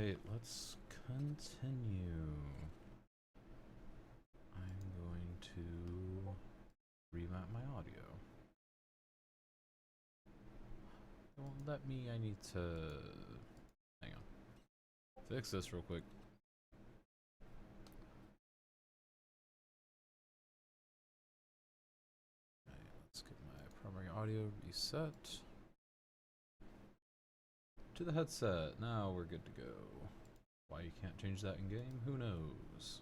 Alright, let's continue. I'm going to remap my audio. It won't let me, I need to... hang on. Fix this real quick. Alright, let's get my primary audio reset. To the headset. Now we're good to go. Why you can't change that in game? Who knows?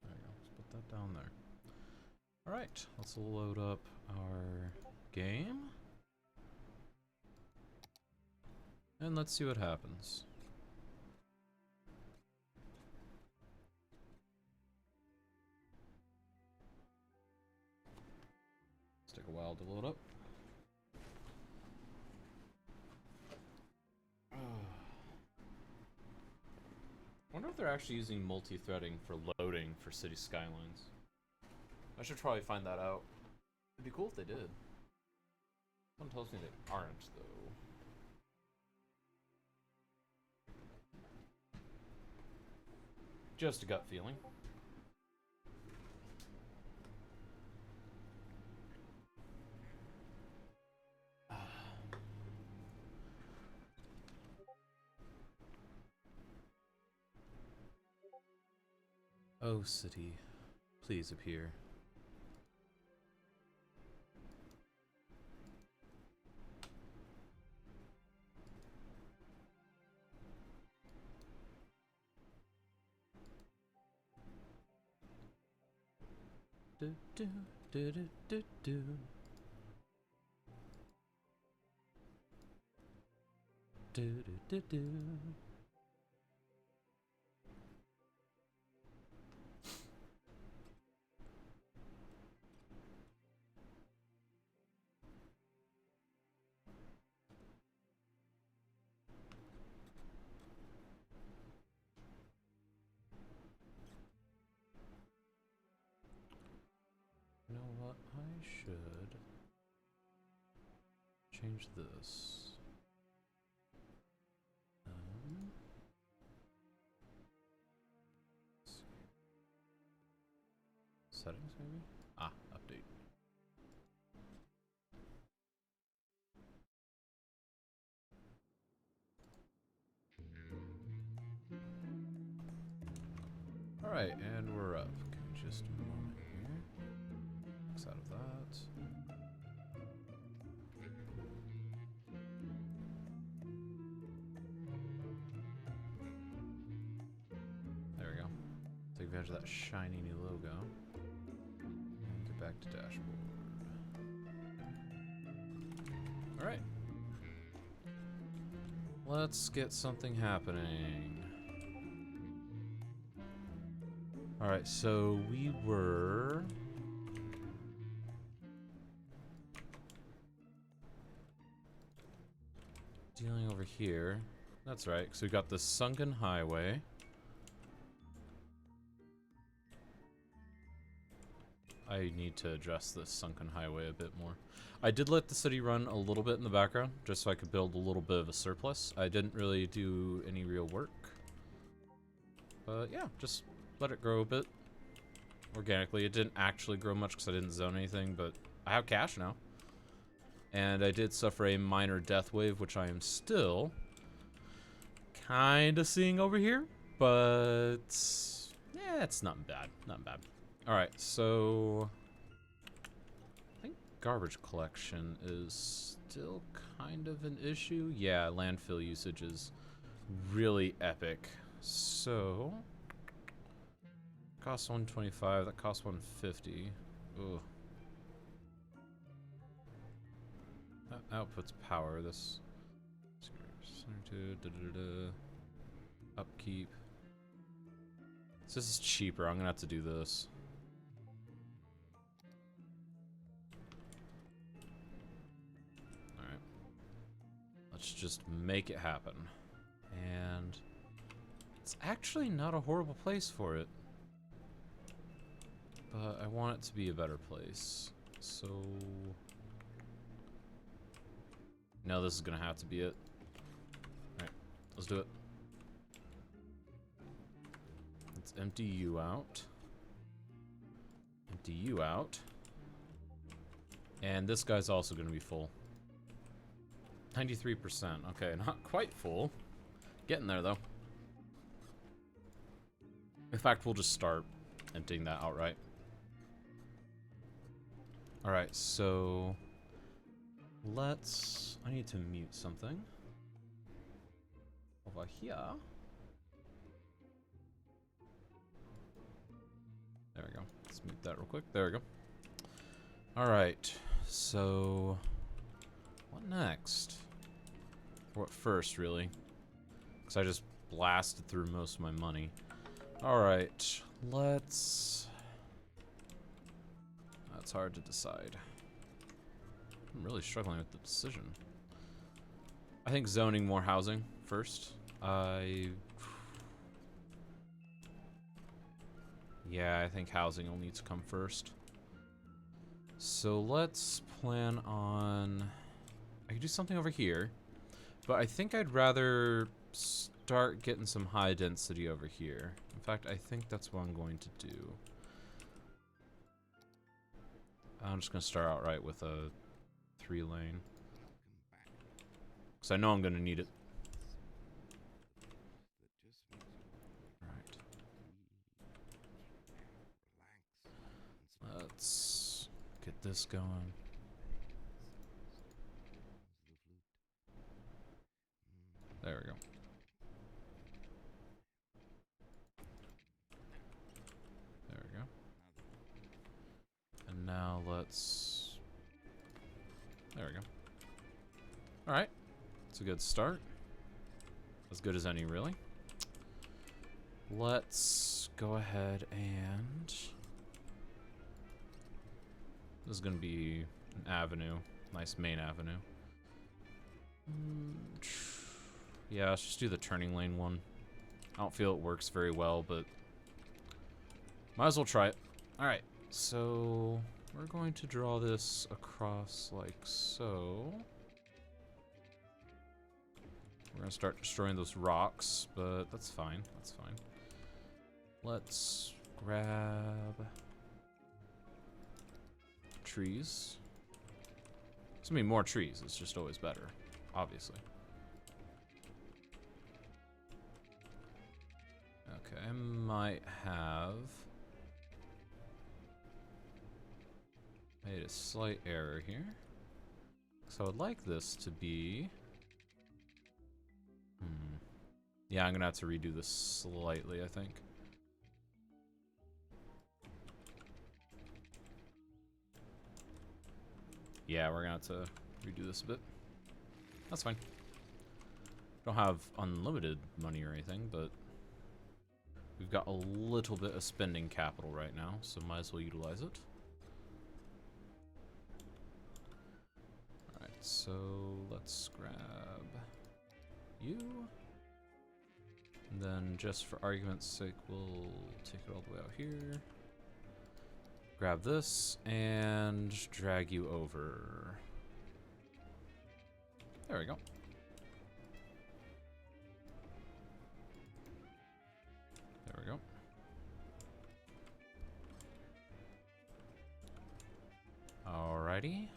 There we go. Let's put that down there. Alright, let's load up our game. And let's see what happens. Let's take a while to load up. I wonder if they're actually using multi-threading for loading for City Skylines. I should probably find that out. It'd be cool if they did. Someone tells me they aren't, though. Just a gut feeling. Oh, city, please appear. Do do do do do do. Do do do do. You know what? I should change this. Settings, maybe? Ah, update. Alright, and we're up. Okay, just a moment here. X out of that. There we go. Take advantage of that shiny new logo. And get back to dashboard. Alright. Let's get something happening. Alright, so we were... dealing over here. That's right, so we got the sunken highway. I need to address this sunken highway a bit more. I did let the city run a little bit in the background, just so I could build a little bit of a surplus. I didn't really do any real work. But yeah, just let it grow a bit organically. It didn't actually grow much because I didn't zone anything, but I have cash now. And I did suffer a minor death wave, which I am still kind of seeing over here. But yeah, it's not bad. Not bad. Alright, so I think garbage collection is still kind of an issue. Yeah, landfill usage is really epic. So costs 125, that costs 150. Ugh. That outputs power. This upkeep. So this is cheaper. I'm gonna have to do this. Alright. Let's just make it happen. And it's actually not a horrible place for it. But I want it to be a better place. So no, this is gonna have to be it. Alright, let's do it. Let's empty you out. Empty you out. And this guy's also gonna be full. 93%. Okay, not quite full. Getting there though. In fact, we'll just start emptying that outright. Alright, so I need to mute something over here. There we go. Let's mute that real quick. There we go. Alright, so what next? Or what first, really? Because I just blasted through most of my money. Alright, let's... That's hard to decide. I'm really struggling with the decision. I think zoning more housing first. Yeah, I think housing will need to come first. So let's plan on... I could do something over here. But I think I'd rather start getting some high density over here. In fact, I think that's what I'm going to do. I'm just going to start out right with a 3-lane. Because I know I'm going to need it. Alright. Let's get this going. There we go. There we go. And now let's... There we go. Alright. It's a good start. As good as any, really. Let's go ahead and... This is going to be an avenue. Nice main avenue. Yeah, let's just do the turning lane one. I don't feel it works very well, but might as well try it. Alright, so we're going to draw this across like so. We're going to start destroying those rocks, but that's fine. That's fine. Let's grab trees. There's going to be more trees. It's just always better, obviously. Okay, I might have made a slight error here. So I would like this to be... Yeah, I'm gonna have to redo this slightly, I think. Yeah, we're gonna have to redo this a bit. That's fine. Don't have unlimited money or anything, but we've got a little bit of spending capital right now, so might as well utilize it. Alright, so let's grab you. And then just for argument's sake, we'll take it all the way out here. Grab this and drag you over. There we go. There we go. Alrighty.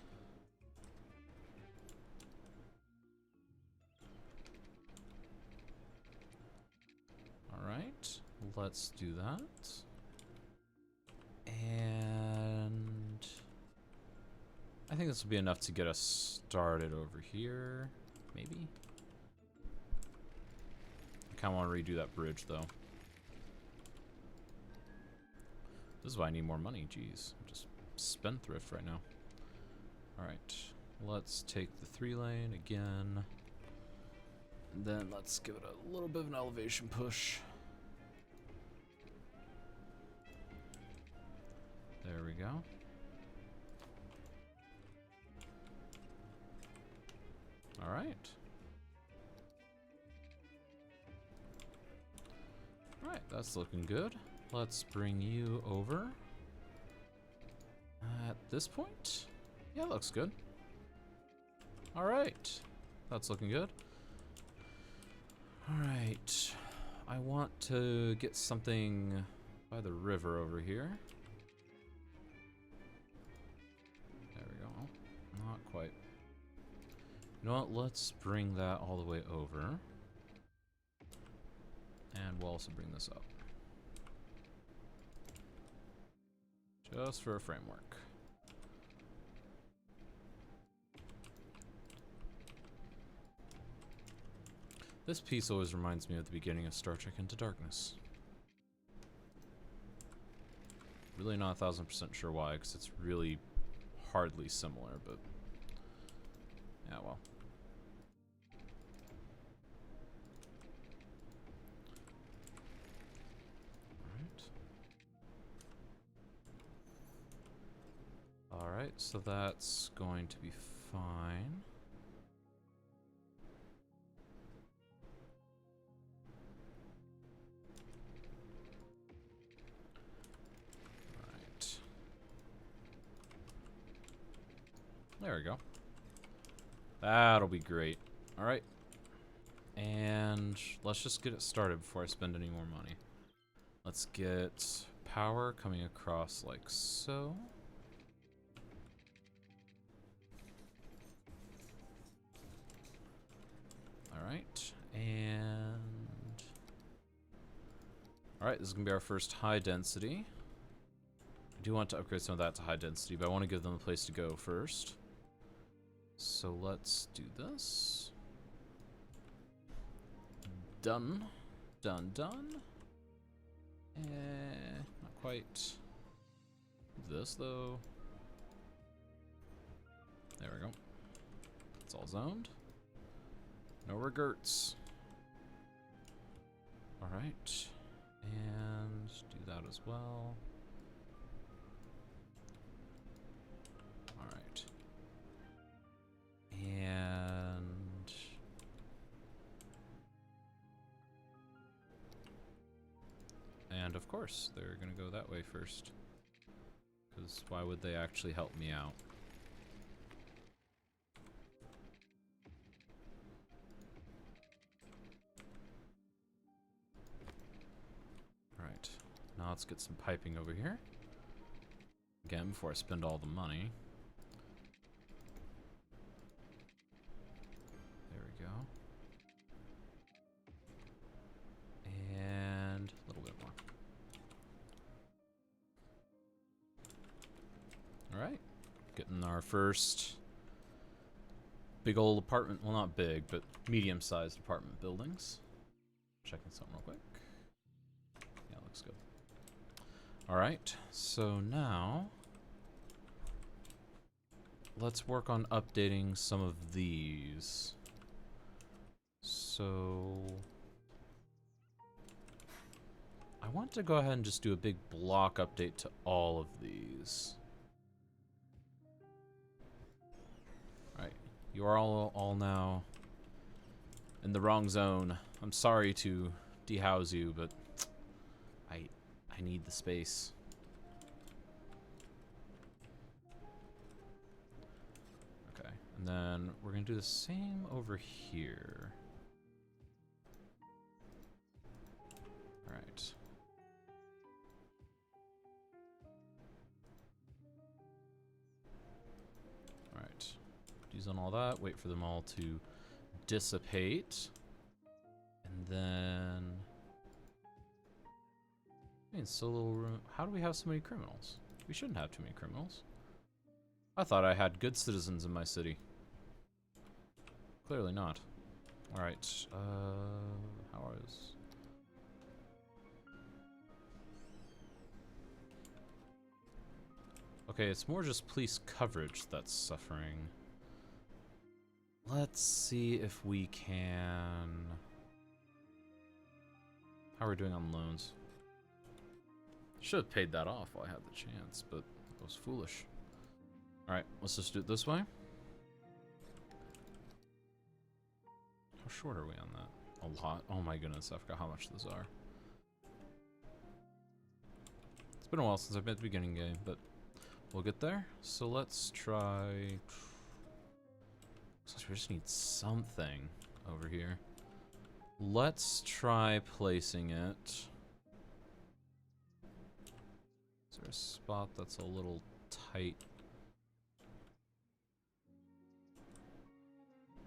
Alright, let's do that. And I think this will be enough to get us started over here, maybe. I kind of want to redo that bridge, though. This is why I need more money, jeez. I'm just spendthrift right now. Alright, let's take the 3-lane again. And then let's give it a little bit of an elevation push. There we go. Alright. Alright, that's looking good. Let's bring you over. At this point? Yeah, looks good. Alright. That's looking good. Alright. I want to get something by the river over here. There we go. Not quite. You know what? Let's bring that all the way over. And we'll also bring this up. Just for a framework. This piece always reminds me of the beginning of Star Trek Into Darkness. Really not 1000% sure why, because it's really hardly similar, but yeah, well. Alright, so that's going to be fine. Alright. There we go. That'll be great. Alright. And let's just get it started before I spend any more money. Let's get power coming across like so. Alright, and... Alright, this is going to be our first high density. I do want to upgrade some of that to high density, but I want to give them a place to go first. So let's do this. Done. Done, done. Not quite. This, though. There we go. It's all zoned. No regrets. Alright. And do that as well. Alright. And of course, they're gonna go that way first. Because why would they actually help me out? Alright, now let's get some piping over here. Again, before I spend all the money. There we go. And a little bit more. Alright, getting our first big old apartment, well not big, but medium-sized apartment buildings. Checking something real quick. Yeah, looks good. Alright, so now let's work on updating some of these. So I want to go ahead and just do a big block update to all of these. Alright, you are all now in the wrong zone. I'm sorry to dehouse you, but I need the space. Okay, and then we're gonna do the same over here. Alright. Alright. Use on all that, wait for them all to dissipate. And then... in solo room. How do we have so many criminals? We shouldn't have too many criminals. I thought I had good citizens in my city. Clearly not. Alright, how is... Okay, it's more just police coverage that's suffering. Let's see if we can... How are we doing on loans? Should have paid that off while I had the chance, but it was foolish. Alright, let's just do it this way. How short are we on that? A lot. Oh my goodness, I forgot how much those are. It's been a while since I've been at the beginning game, but we'll get there. So let's try... We just need something over here. Let's try placing it. Is there a spot that's a little tight?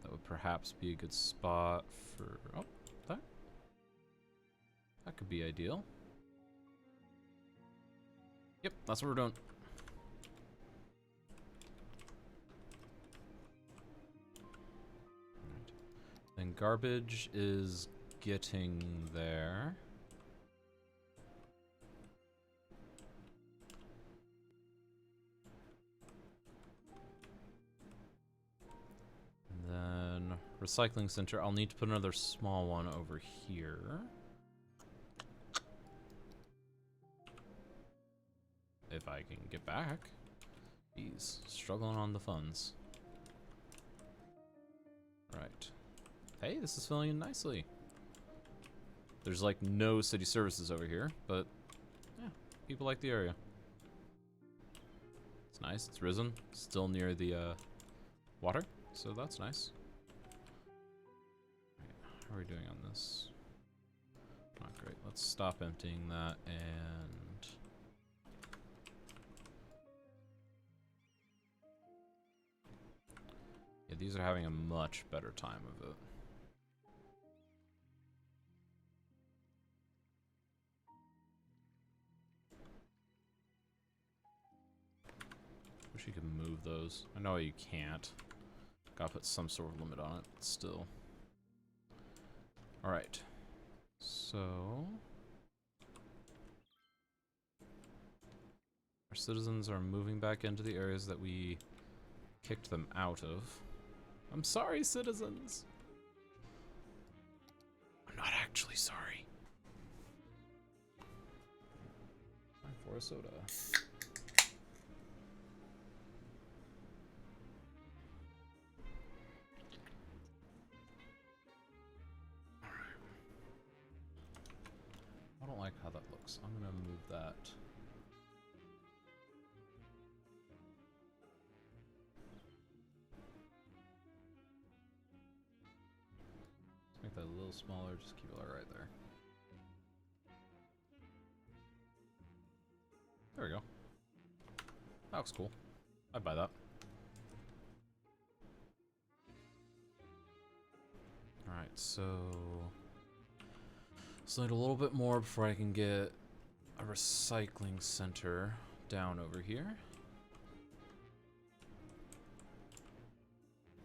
That would perhaps be a good spot for... Oh, that. That could be ideal. Yep, that's what we're doing. And garbage is getting there. And then recycling center, I'll need to put another small one over here. If I can get back. Jeez, struggling on the funds. Right. Hey, this is filling in nicely. There's like no city services over here, but yeah, people like the area. It's nice, it's risen, still near the water, so that's nice. How are we doing on this? Not great. Let's stop emptying that and... Yeah, these are having a much better time of it. Wish you could move those. I know you can't. Gotta put some sort of limit on it, but still. Alright. So... Our citizens are moving back into the areas that we kicked them out of. I'm sorry, citizens! I'm not actually sorry. Time for a soda. I don't like how that looks. I'm gonna move that. Let's make that a little smaller, just keep it right there. There we go. That looks cool. I'd buy that. Alright, so... Just need a little bit more before I can get a recycling center down over here.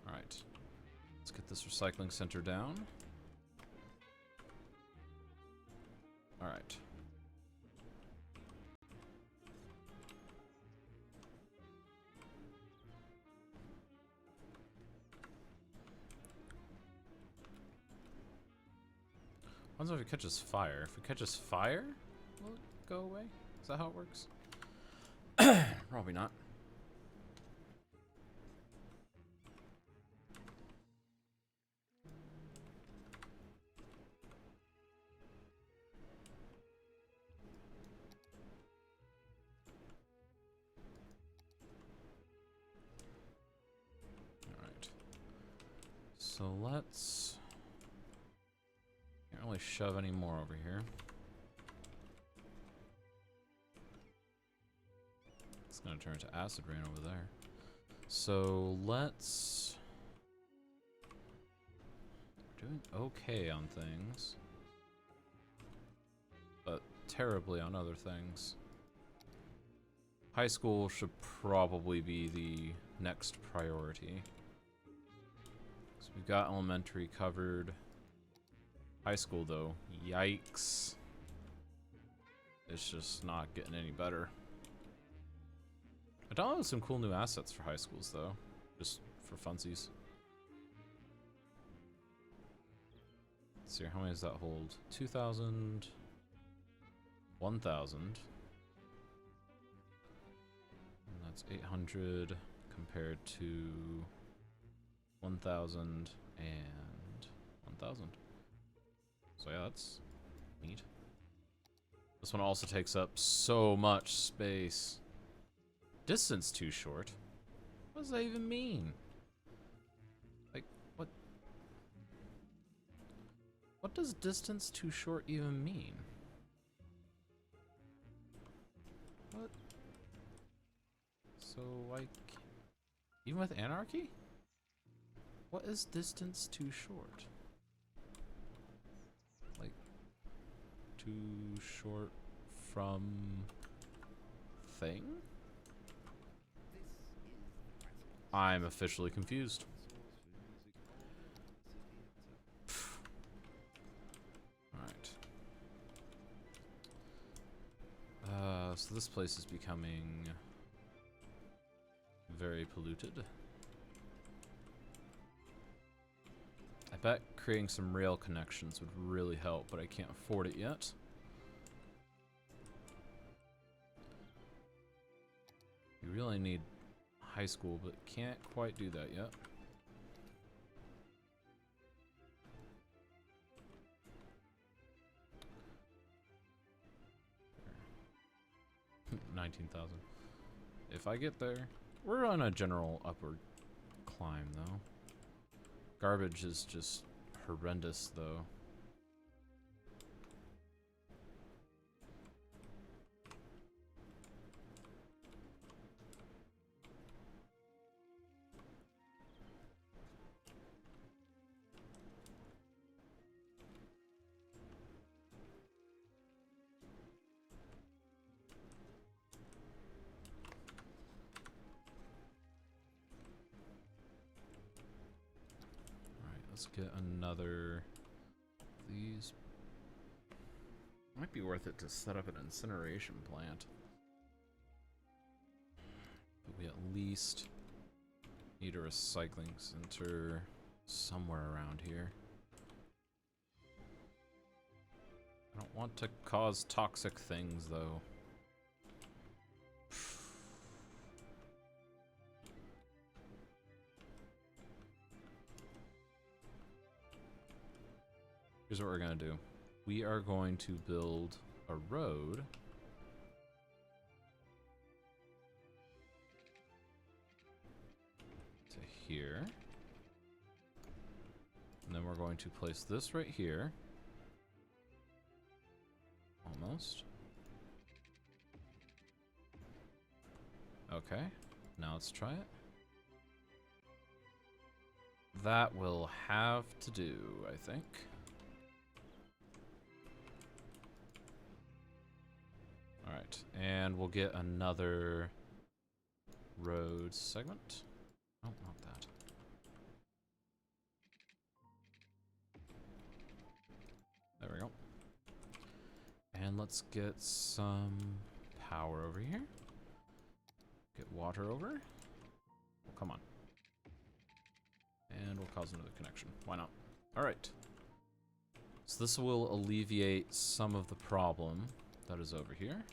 Alright. Let's get this recycling center down. Alright. What happens if it catches fire? If it catches fire, will it go away? Is that how it works? Probably not. Alright. So let's... Can't really shove any more over here. It's gonna turn into acid rain over there. So let's... We're doing okay on things, but terribly on other things. High school should probably be the next priority. So we've got elementary covered. High school, though, yikes. It's just not getting any better. I downloaded some cool new assets for high schools, though. Just for funsies. Let's see, how many does that hold? 2,000... 1,000. And that's 800 compared to 1,000 and 1,000. So yeah, that's neat. This one also takes up so much space. Distance too short? What does that even mean? Like, what? What does distance too short even mean? What? So, like, even with anarchy? What is distance too short? Like, too short from thing? I'm officially confused. Alright. So this place is becoming very polluted. I bet creating some rail connections would really help, but I can't afford it yet. You really need high school, but can't quite do that yet. $19,000. If I get there, we're on a general upward climb, though. Garbage is just horrendous, though. Let's get another. These might be worth it to set up an incineration plant. But we at least need a recycling center somewhere around here. I don't want to cause toxic things, though. Here's what we're gonna do. We are going to build a road to here. And then we're going to place this right here. Almost. Okay, now let's try it. That will have to do, I think. Alright, and we'll get another road segment. Oh, not that. There we go. And let's get some power over here. Get water over. Oh, come on. And we'll cause another connection. Why not? Alright. So this will alleviate some of the problem that is over here.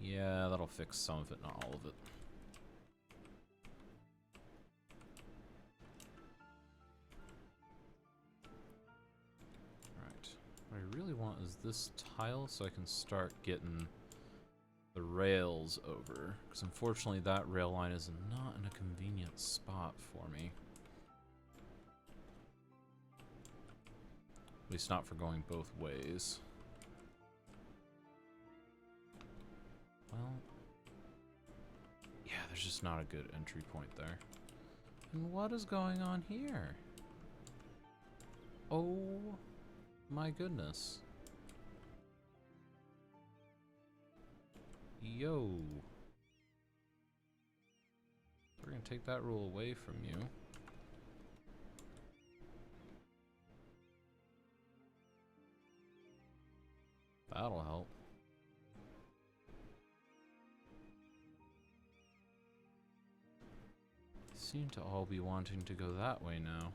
Yeah, that'll fix some of it, not all of it. Alright. What I really want is this tile so I can start getting the rails over. Because unfortunately that rail line is not in a convenient spot for me. At least not for going both ways. Well, yeah, there's just not a good entry point there. And what is going on here? Oh my goodness. Yo. We're gonna take that rule away from you. That'll help. Seem to all be wanting to go that way now.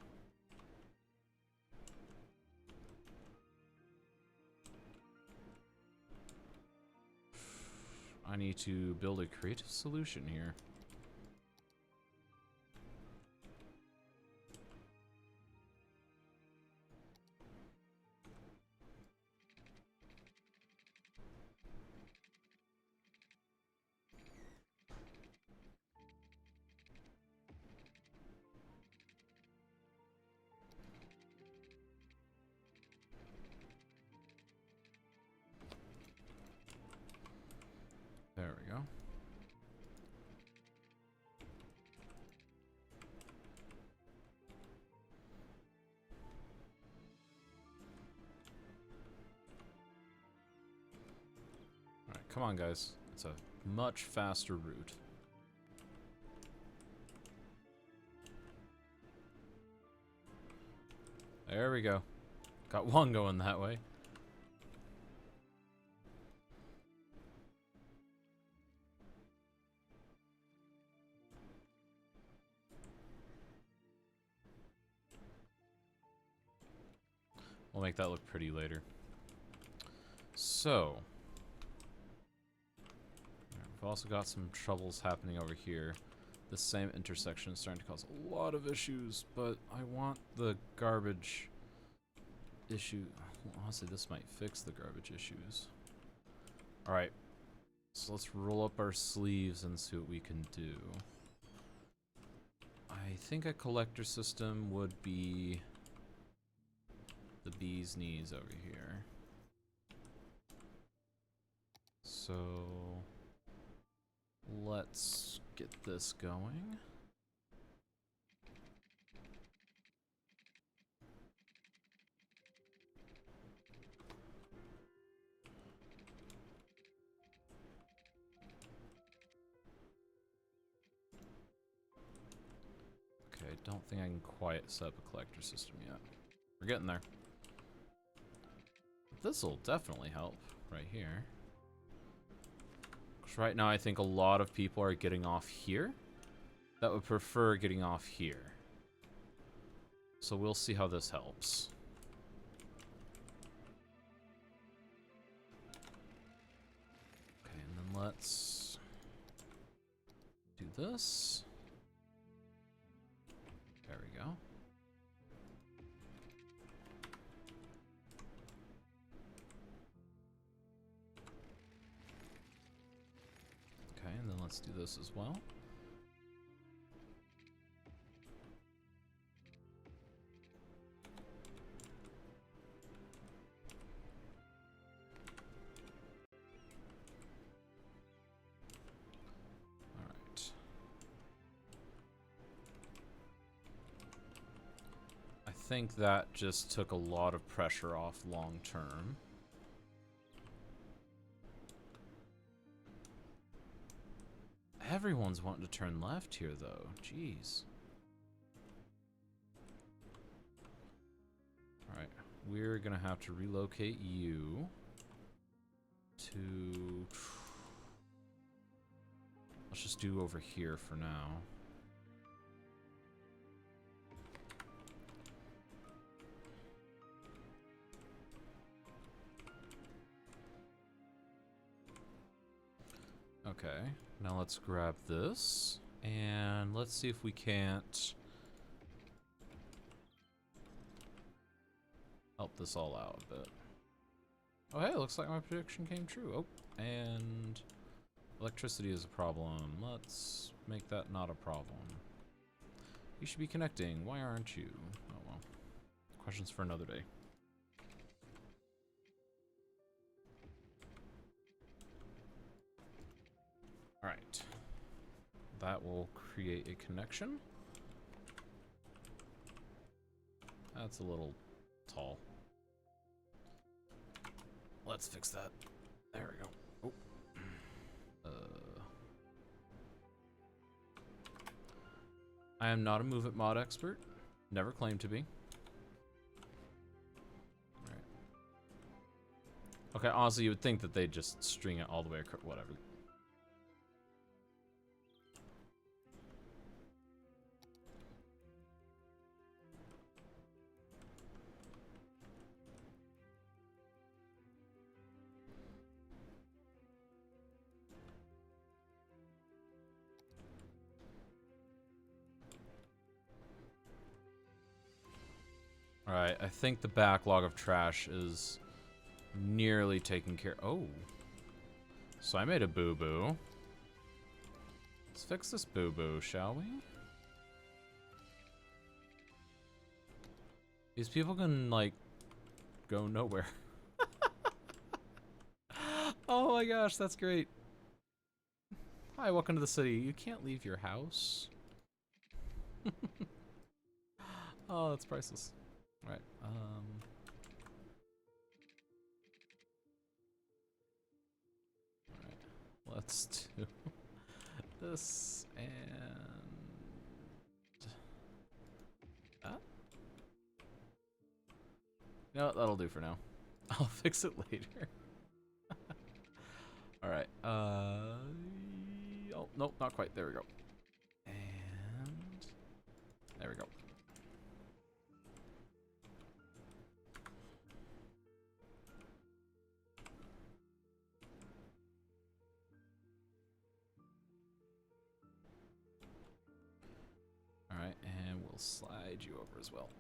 I need to build a creative solution here. There we go. Alright, come on guys. It's a much faster route. There we go. Got one going that way. We'll make that look pretty later. So, we've also got some troubles happening over here. The same intersection is starting to cause a lot of issues, but I want the garbage issue. Well, honestly, this might fix the garbage issues. Alright, so let's roll up our sleeves and see what we can do. I think a collector system would be the bee's knees over here. So let's get this going. Okay, I don't think I can quite set up a collector system yet. We're getting there. This'll definitely help right here. Because right now I think a lot of people are getting off here that would prefer getting off here. So we'll see how this helps. Okay, and then let's do this. There we go. Okay, and then let's do this as well. All right. I think that just took a lot of pressure off long term. Everyone's wanting to turn left here, though. Jeez. Alright, we're gonna have to relocate you to... Let's just do over here for now. Okay, now let's grab this, and let's see if we can't help this all out a bit. Oh hey, looks like my prediction came true. Oh, and electricity is a problem. Let's make that not a problem. You should be connecting. Why aren't you? Oh well. Questions for another day. Alright. That will create a connection. That's a little tall. Let's fix that. There we go. Oh. I am not a Move It mod expert. Never claimed to be. Alright. Okay, honestly, you would think that they'd just string it all the way across. Whatever. Alright, I think the backlog of trash is nearly taken care. Oh. So I made a boo-boo. Let's fix this boo-boo, shall we? These people can, like, go nowhere. Oh my gosh, that's great. Hi, welcome to the city. You can't leave your house. Oh, that's priceless. Alright, alright. Let's do this and that. No, that'll do for now. I'll fix it later. Alright, oh, nope, not quite. There we go. And there we go. Alright, and we'll slide you over as well.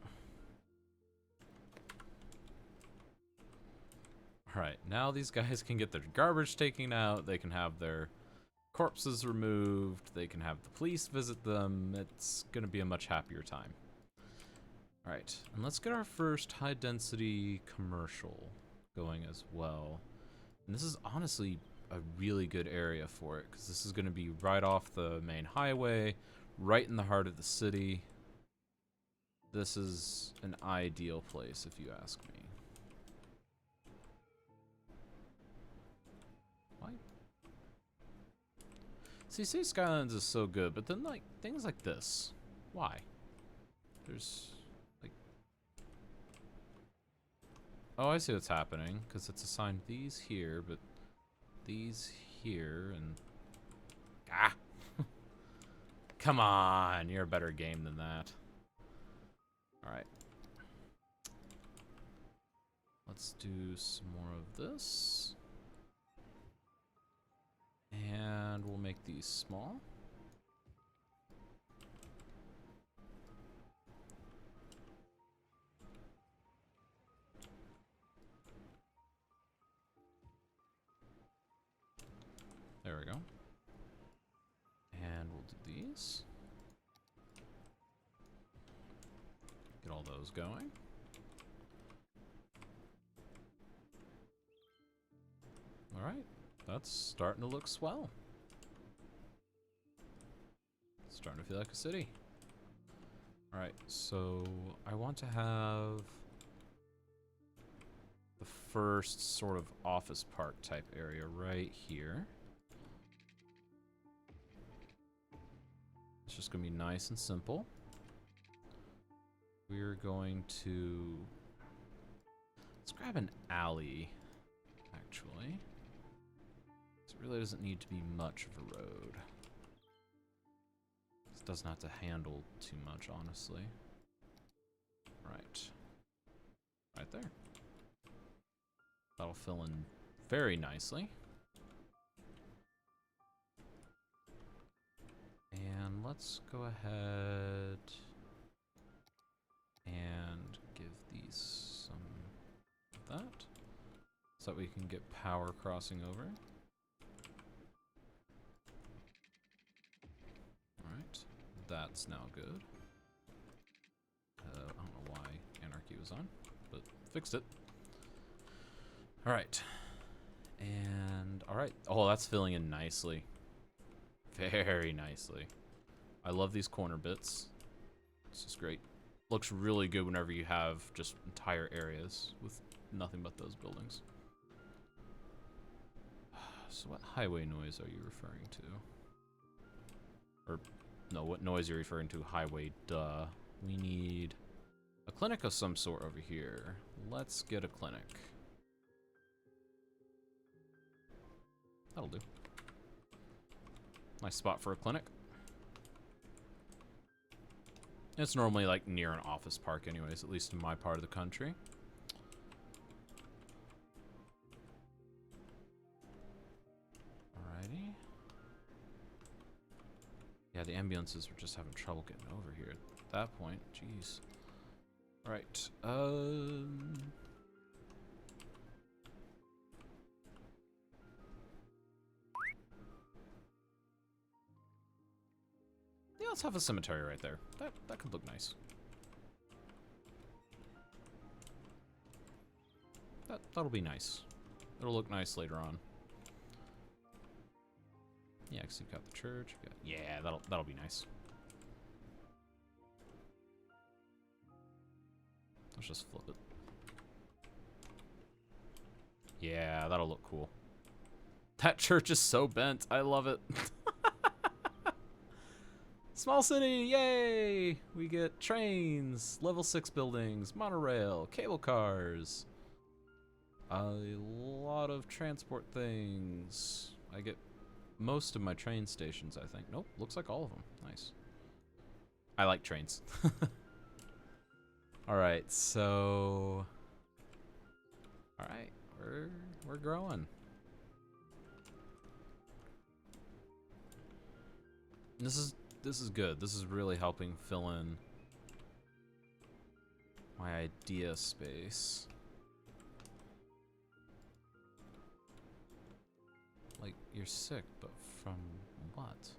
Alright, now these guys can get their garbage taken out, they can have their corpses removed, they can have the police visit them. It's gonna be a much happier time. Alright, and let's get our first high-density commercial going as well. And this is honestly a really good area for it, because this is gonna be right off the main highway, right in the heart of the city. This is an ideal place, if you ask me. Why? See, say Skylines is so good, but then, like, things like this. Why? There's, like... Oh, I see what's happening, because it's assigned these here, but these here, and... Ah! Come on, you're a better game than that. Alright. Let's do some more of this. And we'll make these small. There we go. And we'll do these. Get all those going. Alright, that's starting to look swell. It's starting to feel like a city. Alright, so I want to have the first sort of office park type area right here. It's just going to be nice and simple. We're going to... Let's grab an alley, actually. It really doesn't need to be much of a road. This doesn't have to handle too much, honestly. Right. Right there. That'll fill in very nicely. And let's go ahead and give these some of that, so that we can get power crossing over. Alright, that's now good. I don't know why Anarchy was on, but fixed it. Alright. And, alright. Oh, that's filling in nicely. Very nicely. I love these corner bits. It's just great. Looks really good whenever you have just entire areas with nothing but those buildings. So what highway noise are you referring to? Or, no, what noise are you referring to? Highway, duh. We need a clinic of some sort over here. Let's get a clinic. That'll do. Nice spot for a clinic. It's normally like near an office park anyways, at least in my part of the country. Alrighty. Yeah, the ambulances were just having trouble getting over here at that point. Jeez. Alright. Yeah, let's have a cemetery right there. That could look nice. That'll be nice. It'll look nice later on. Yeah, because you've got the church. Yeah, that'll be nice. Let's just flip it. Yeah, that'll look cool. That church is so bent. I love it. Small city, yay! We get trains, level 6 buildings, monorail, cable cars. A lot of transport things. I get most of my train stations, I think. Nope, looks like all of them. Nice. I like trains. Alright, so... Alright, we're growing. This is good. This is really helping fill in my idea space. Like, you're sick, but from what?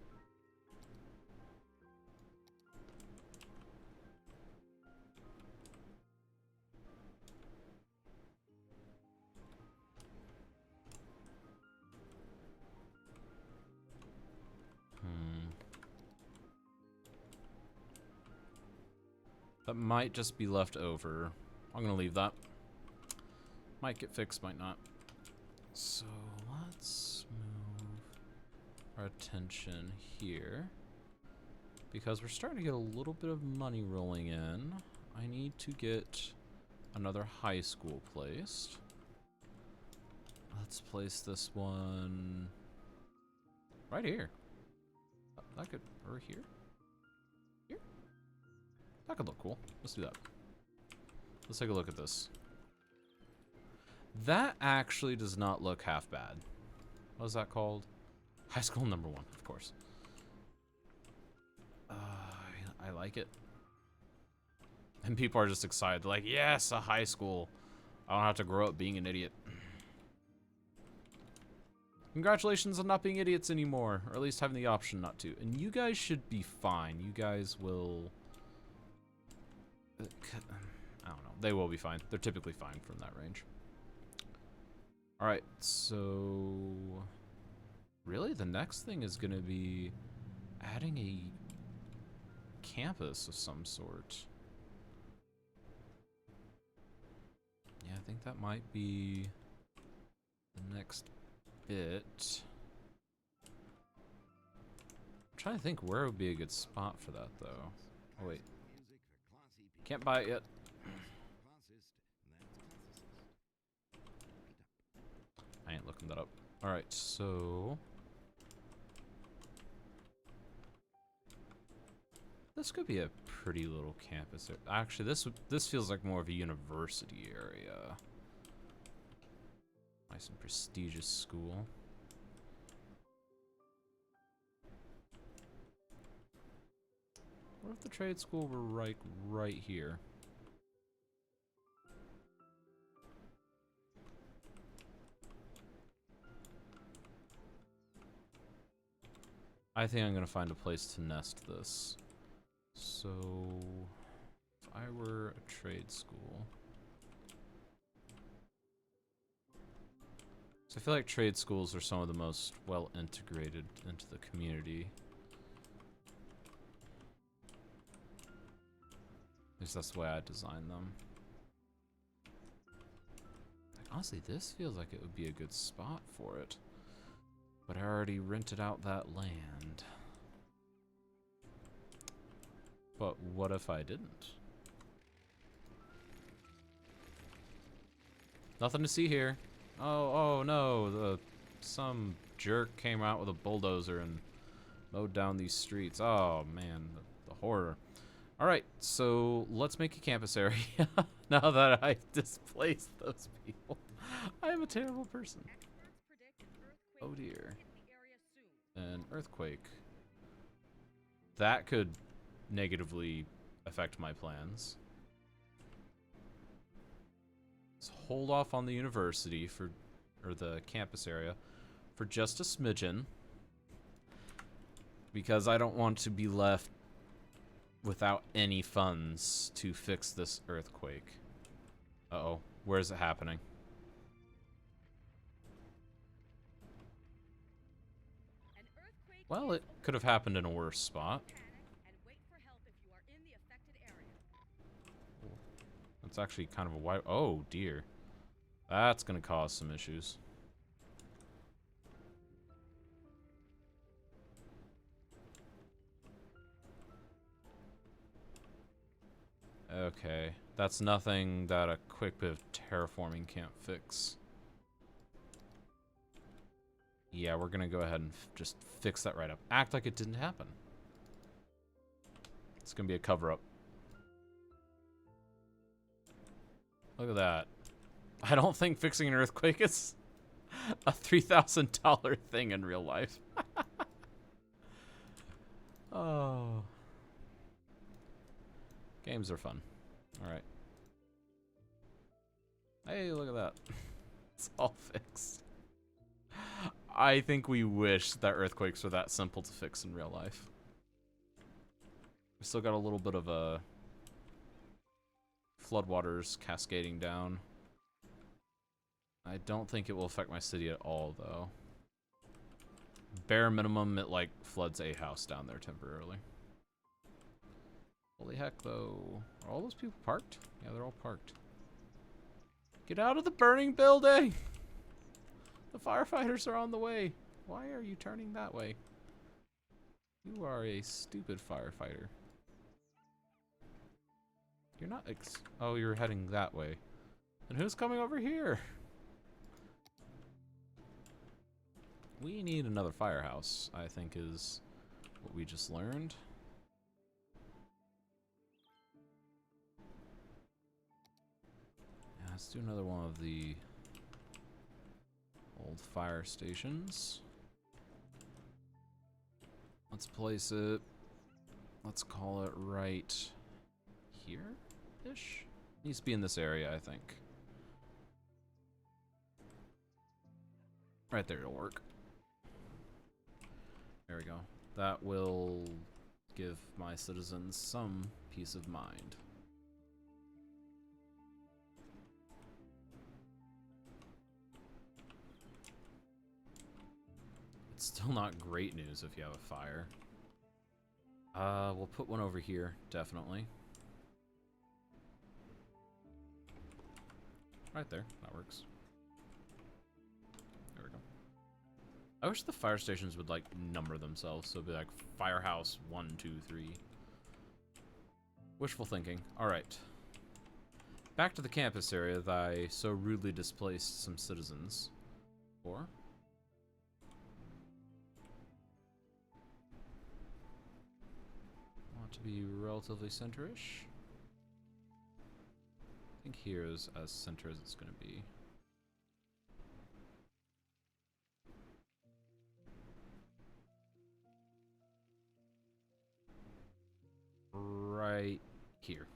That might just be left over. I'm gonna leave that. Might get fixed, might not. So let's move our attention here. Because we're starting to get a little bit of money rolling in. I need to get another high school placed. Let's place this one right here. That could, or here? Here? That could look cool. Let's do that. Let's take a look at this. That actually does not look half bad. What is that called? High school number 1, of course. I like it. And people are just excited. They're like, yes, a high school. I don't have to grow up being an idiot. Congratulations on not being idiots anymore. Or at least having the option not to. And you guys should be fine. You guys will... I don't know. They will be fine. They're typically fine from that range. Alright, so... Really? The next thing is going to be adding a campus of some sort. Yeah, I think that might be the next bit. I'm trying to think where would be a good spot for that, though. Oh, wait. Can't buy it yet. I ain't looking that up. Alright, so... This could be a pretty little campus. Actually, this feels like more of a university area. Nice and prestigious school. What if the trade school were right here? I think I'm gonna find a place to nest this. So, if I were a trade school... So I feel like trade schools are some of the most well integrated into the community. At least that's the way I design them. Like, honestly, this feels like it would be a good spot for it. But I already rented out that land. But what if I didn't? Nothing to see here. Oh no, some jerk came out with a bulldozer and mowed down these streets. Oh, man, the horror. All right, so let's make a campus area now that I've displaced those people. I am a terrible person. Oh, dear. An earthquake. That could negatively affect my plans. Let's hold off on the university or the campus area for just a smidgen, because I don't want to be left without any funds to fix this earthquake. Uh-oh, where is it happening? Well, it could have happened in a worse spot. That's actually kind of a wide... Oh, dear. That's going to cause some issues. Okay. That's nothing that a quick bit of terraforming can't fix. Yeah, we're going to go ahead and just fix that right up. Act like it didn't happen. It's going to be a cover-up. Look at that. I don't think fixing an earthquake is a $3,000 thing in real life. Oh. Games are fun. Alright. Hey, look at that. It's all fixed. I think we wish that earthquakes were that simple to fix in real life. We still got a little bit of a floodwaters cascading down. I don't think it will affect my city at all, though. Bare minimum, it, like, floods a house down there temporarily. Holy heck, though. Are all those people parked? Yeah, they're all parked. Get out of the burning building! The firefighters are on the way. Why are you turning that way? You are a stupid firefighter. You're not oh, you're heading that way. And who's coming over here? We need another firehouse, I think is what we just learned. Yeah, let's do another one of the old fire stations. Let's place it. Let's call it right here-ish. Needs to be in this area, I think. Right there, it'll work. There we go. That will give my citizens some peace of mind. It's still not great news if you have a fire. We'll put one over here, definitely. Right there, that works. There we go. I wish the fire stations would, like, number themselves, so it'd be like, Firehouse 1, 2, 3. Wishful thinking. Alright. Back to the campus area that I so rudely displaced some citizens for. Want to be relatively center-ish. I think here is as center as it's going to be. Right here.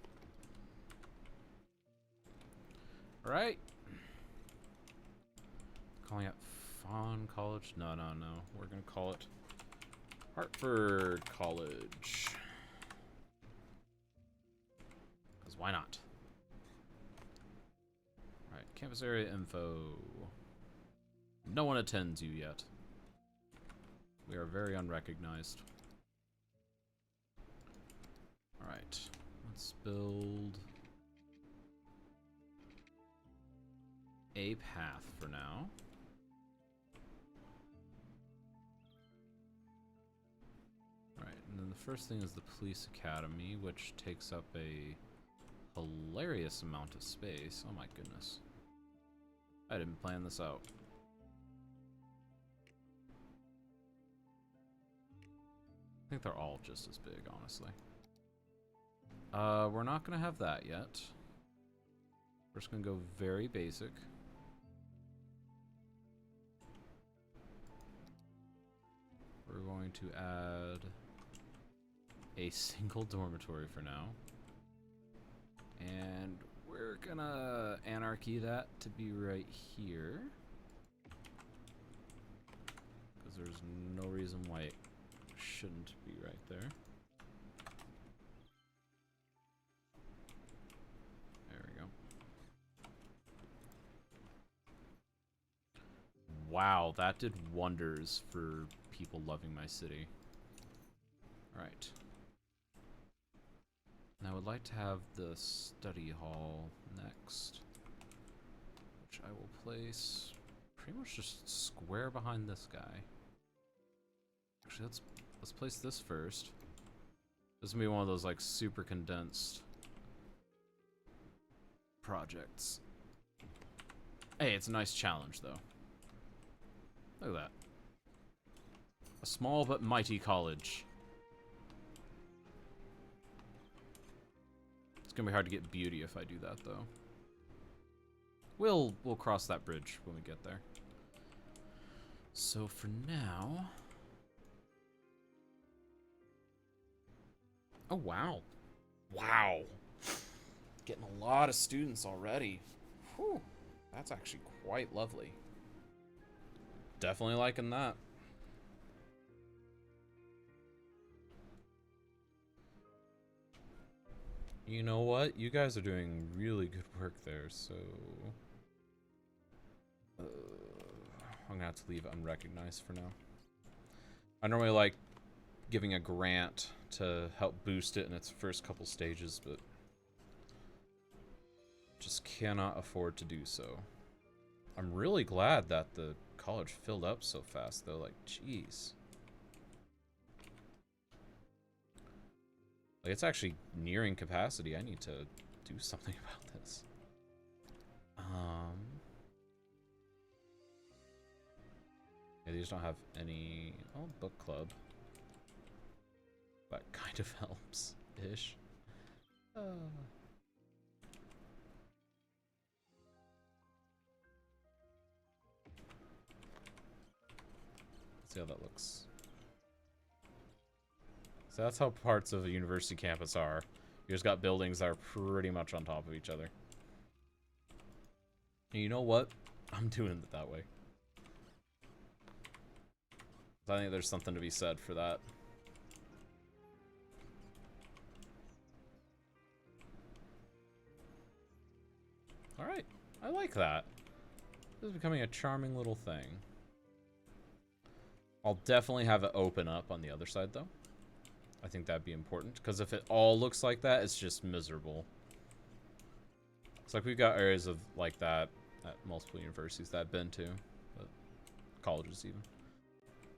Right. Calling it Fawn College? No, no, no. We're going to call it Hartford College. Because why not? Alright, campus area info. No one attends you yet. We are very unrecognized. Alright, let's build a path for now. Alright, and then the first thing is the police academy, which takes up a hilarious amount of space. Oh my goodness. I didn't plan this out. think they're all just as big, honestly. We're not gonna have that yet. We're just gonna go very basic. We're going to add a single dormitory for now. And we're gonna anarchy that to be right here. Because there's no reason why it shouldn't be right there. There we go. Wow, that did wonders for people loving my city. Alright. And I would like to have the study hall next, which I will place pretty much just square behind this guy. Actually, let's place this first. This is gonna be one of those like super condensed projects. Hey, it's a nice challenge though. Look at that. A small but mighty college. It's gonna be hard to get beauty if I do that, though. We'll cross that bridge when we get there. So for now... Oh, wow. Wow. Getting a lot of students already. Whew. That's actually quite lovely. Definitely liking that. You know what? You guys are doing really good work there, so... I'm gonna have to leave it unrecognized for now. I normally like giving a grant to help boost it in its first couple stages, but... just cannot afford to do so. I'm really glad that the college filled up so fast, though. Like, jeez. Like, it's actually nearing capacity. I need to do something about this. Yeah, these don't have any... Oh, book club. That kind of helps-ish. Let's see how that looks. So that's how parts of a university campus are. You just got buildings that are pretty much on top of each other. And you know what? I'm doing it that way. I think there's something to be said for that. Alright, I like that. This is becoming a charming little thing. I'll definitely have it open up on the other side, though. I think that'd be important, because if it all looks like that, it's just miserable. It's like we've got areas of like that at multiple universities that I've been to, but colleges even.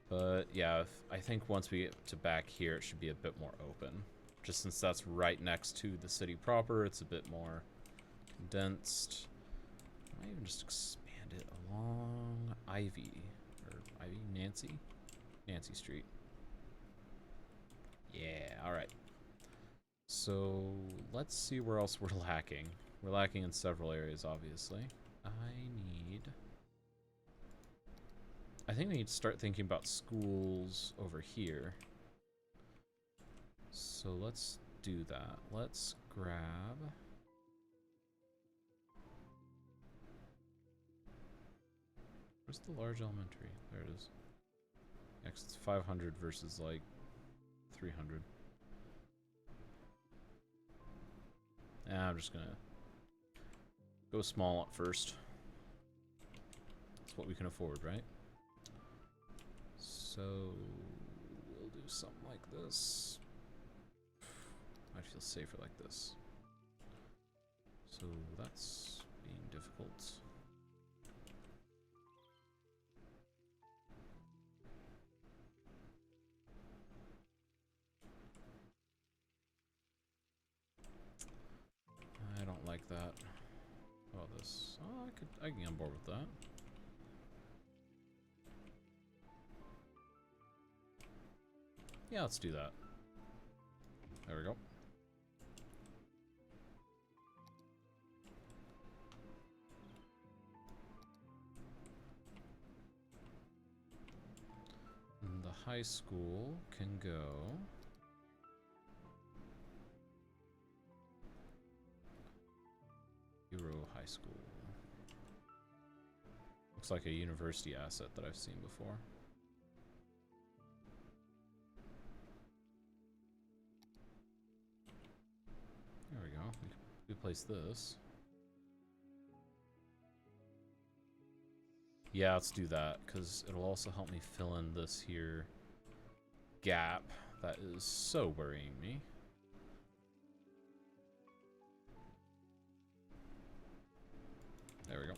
But yeah, I think once we get to back here, it should be a bit more open. Just since that's right next to the city proper, it's a bit more condensed. I might even just expand it along Nancy Street. Yeah, alright. So, let's see where else we're lacking. We're lacking in several areas, obviously. I think we need to start thinking about schools over here. So let's do that. Let's grab... Where's the large elementary? There it is. Next, it's 500 versus like 300. I'm just gonna go small at first. That's what we can afford, right? So we'll do something like this. I feel safer like this. So that's being difficult. I don't like that. How about this? Oh, I can get on board with that. Yeah, let's do that. There we go. And the high school can go... Hero High School. Looks like a university asset that I've seen before. There we go. We place this. Yeah, let's do that, because it'll also help me fill in this here gap that is so worrying me. There we go.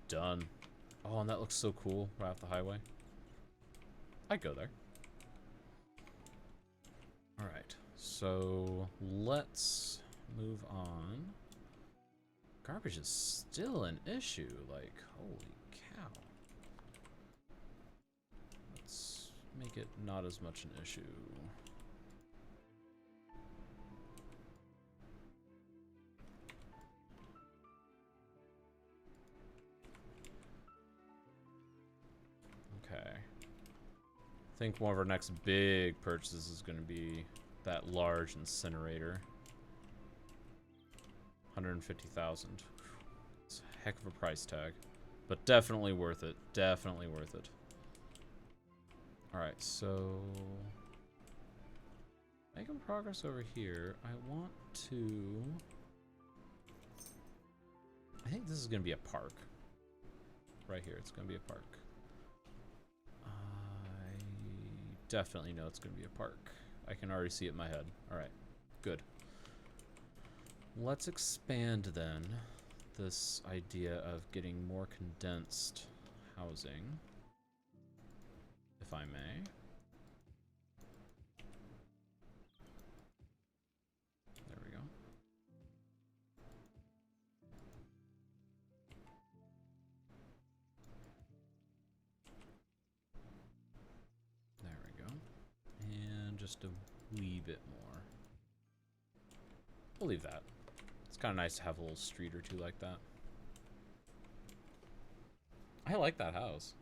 Done. Oh, and that looks so cool right off the highway. I'd go there. Alright, so let's move on. Garbage is still an issue, like, holy cow. Let's make it not as much an issue. Okay. I think one of our next big purchases is going to be that large incinerator. 150,000. It's a heck of a price tag, but definitely worth it. Definitely worth it. All right, so making progress over here. I want to. I think this is going to be a park. Right here, it's going to be a park. I definitely know it's going to be a park. I can already see it in my head. All right, good. Let's expand then this idea of getting more condensed housing, if I may. There we go. There we go. And just a wee bit more. We'll leave that. It's kind of nice to have a little street or two like that. I like that house.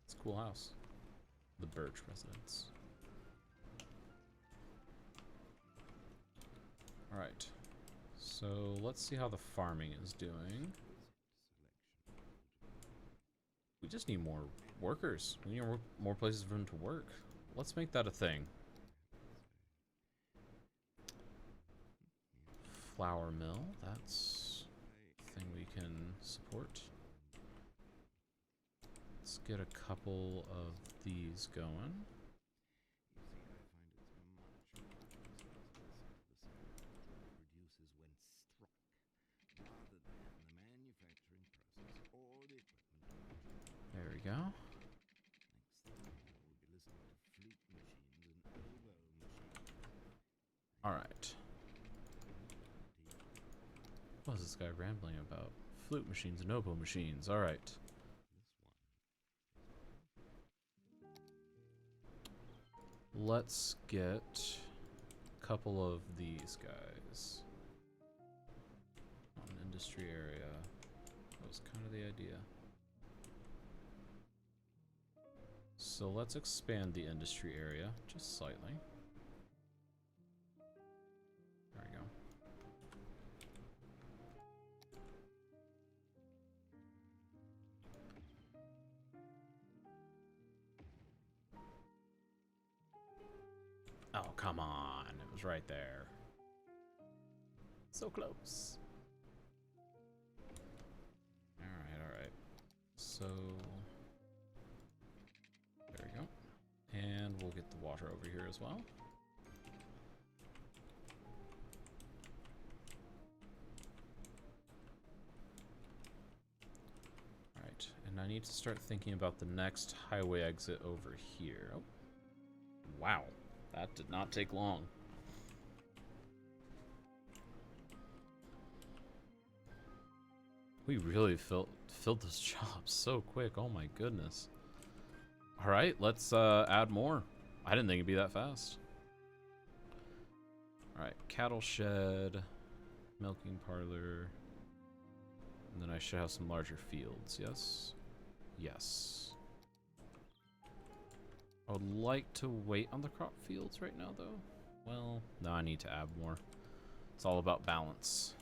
It's a cool house. The Birch residence. Alright. So let's see how the farming is doing. We just need more workers. We need more places for them to work. Let's make that a thing. Flour mill, that's a thing we can support. Let's get a couple of these going. There we go. All right. What is this guy rambling about? Flute machines and oboe machines. All right. Let's get a couple of these guys. An industry area. That was kind of the idea. So let's expand the industry area just slightly. There we go. Oh, come on. It was right there. So close. Alright. So, there we go. And we'll get the water over here as well. Alright, and I need to start thinking about the next highway exit over here. Oh. Wow. That did not take long. We really filled this job so quick. Oh my goodness. Alright, let's add more. I didn't think it'd be that fast. Alright, cattle shed, milking parlor, and then I should have some larger fields, yes? Yes. I would like to wait on the crop fields right now, though. Well, no, I need to add more. It's all about balance.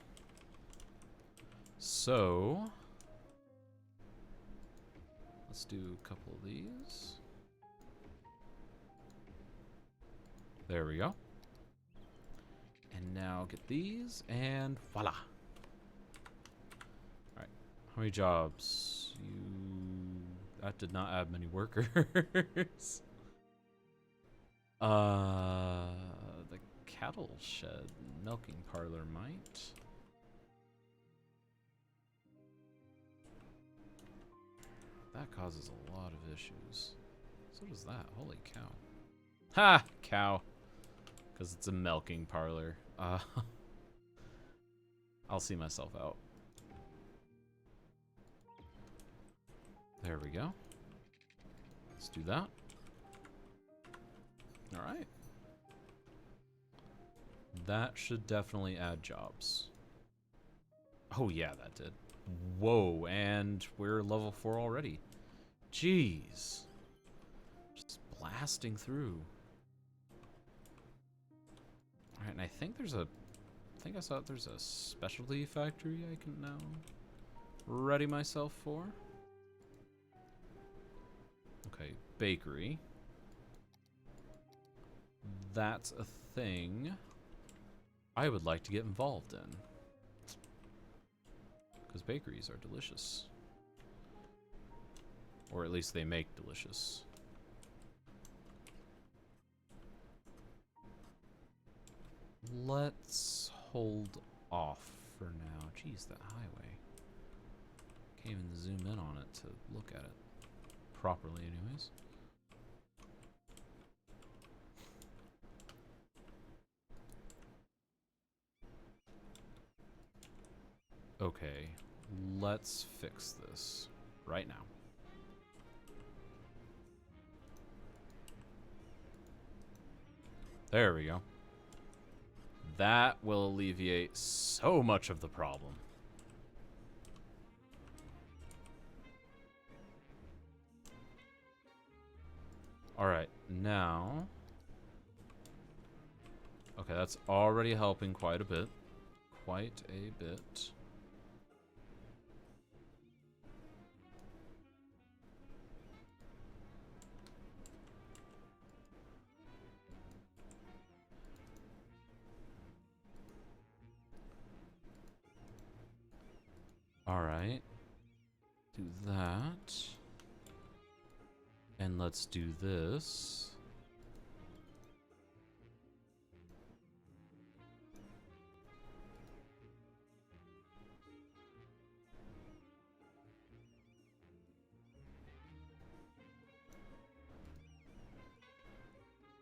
So, let's do a couple of these. There we go. And now get these, and voila. Alright, how many jobs? That did not add many workers. The cattle shed, milking parlor might. That causes a lot of issues. So does that. Holy cow. Ha! Cow. Because it's a milking parlor. I'll see myself out. There we go. Let's do that. Alright. That should definitely add jobs. Oh yeah, that did. Whoa, and we're level 4 already. Jeez. Just blasting through. Alright, and I think there's a... I think I saw there's a specialty factory I can now ready myself for. Okay, bakery. That's a thing I would like to get involved in. Because bakeries are delicious. Or at least they make delicious. Let's hold off for now. Jeez, that highway. Can't even zoom in on it to look at it properly anyways. Okay, let's fix this right now. There we go. That will alleviate so much of the problem. Alright, now... Okay, that's already helping quite a bit. Quite a bit. Alright. Do that. And let's do this.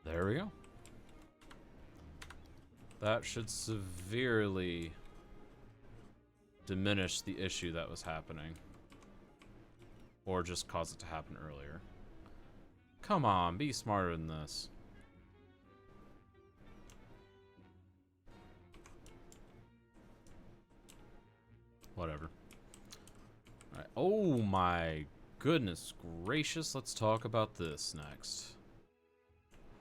There we go. That should severely diminish the issue that was happening. Or just cause it to happen earlier. Come on, be smarter than this. Whatever. Alright. Oh my goodness gracious, let's talk about this next.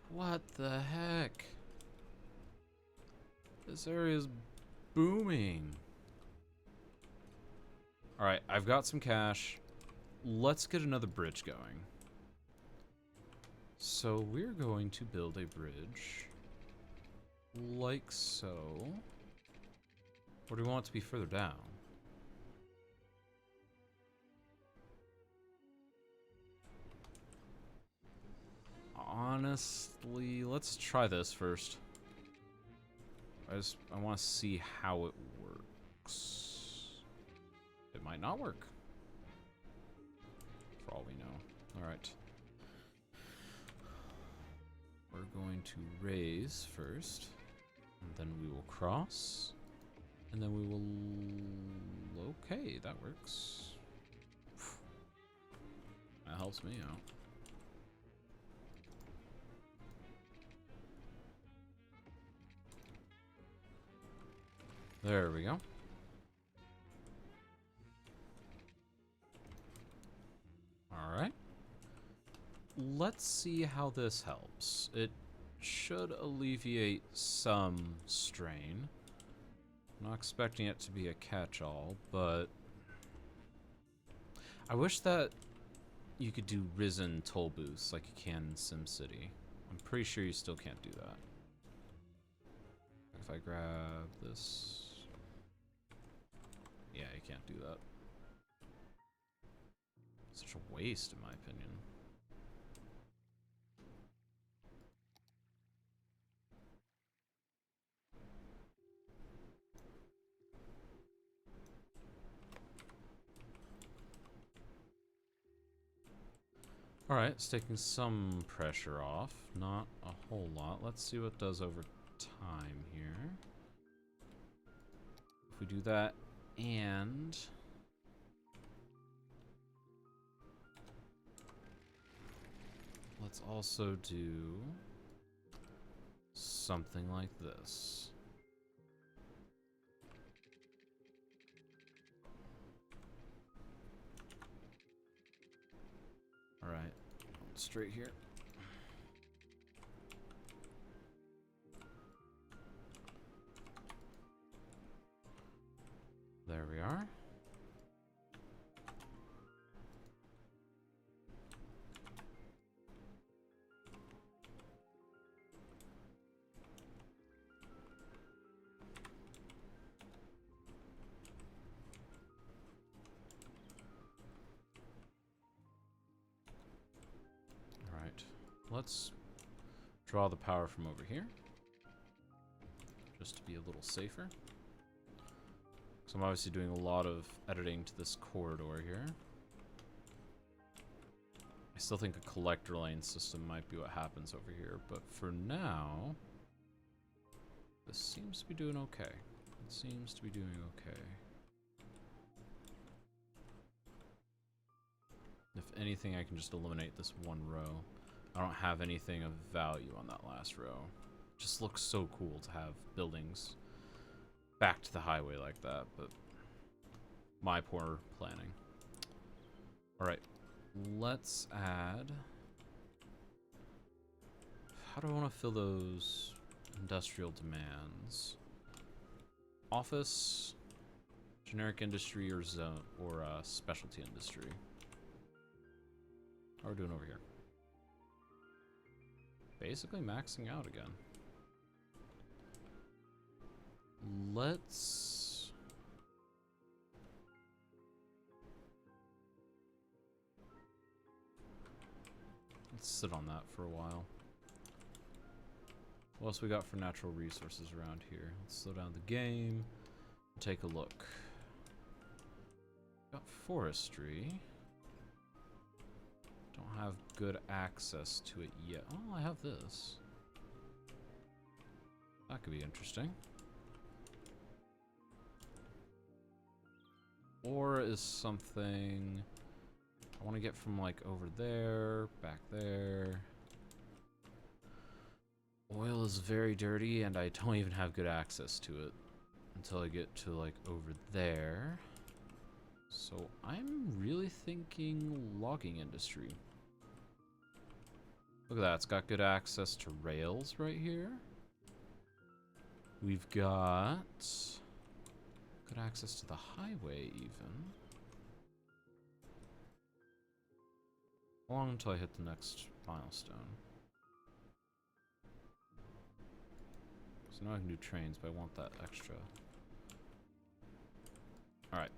What the heck? This area's booming. Alright, I've got some cash. Let's get another bridge going. So we're going to build a bridge. Like so. Or do we want it to be further down? Honestly, let's try this first. I want to see how it works. It might not work. For all we know. Alright. We're going to raise first. And then we will cross. And then we will... Okay, that works. That helps me out. There we go. Alright. Let's see how this helps. It should alleviate some strain. I'm not expecting it to be a catch-all, but I wish that you could do risen toll booths like you can in SimCity. I'm pretty sure you still can't do that. If I grab this... Yeah, you can't do that. Such a waste, in my opinion. Alright, it's taking some pressure off. Not a whole lot. Let's see what it does over time here. If we do that, and... let's also do... something like this. Alright, straight here. There we are. Let's draw the power from over here, just to be a little safer. So I'm obviously doing a lot of editing to this corridor here. I still think a collector lane system might be what happens over here, but for now, this seems to be doing okay. It seems to be doing okay. If anything, I can just eliminate this one row. I don't have anything of value on that last row. It just looks so cool to have buildings back to the highway like that, but my poor planning. Alright, let's add... how do I want to fill those industrial demands? Office, generic industry, or zone, or specialty industry? How are we doing over here? Basically maxing out again. Let's sit on that for a while. What else we got for natural resources around here? Let's slow down the game and take a look. Got forestry. Don't have good access to it yet. Oh, I have this. That could be interesting. Or is something I want to get from like over there, back there. Oil is very dirty and I don't even have good access to it until I get to like over there. So I'm really thinking logging industry. Look at that, it's got good access to rails right here. We've got good access to the highway even. How long until I hit the next milestone? So now I can do trains, but I want that extra. Alright.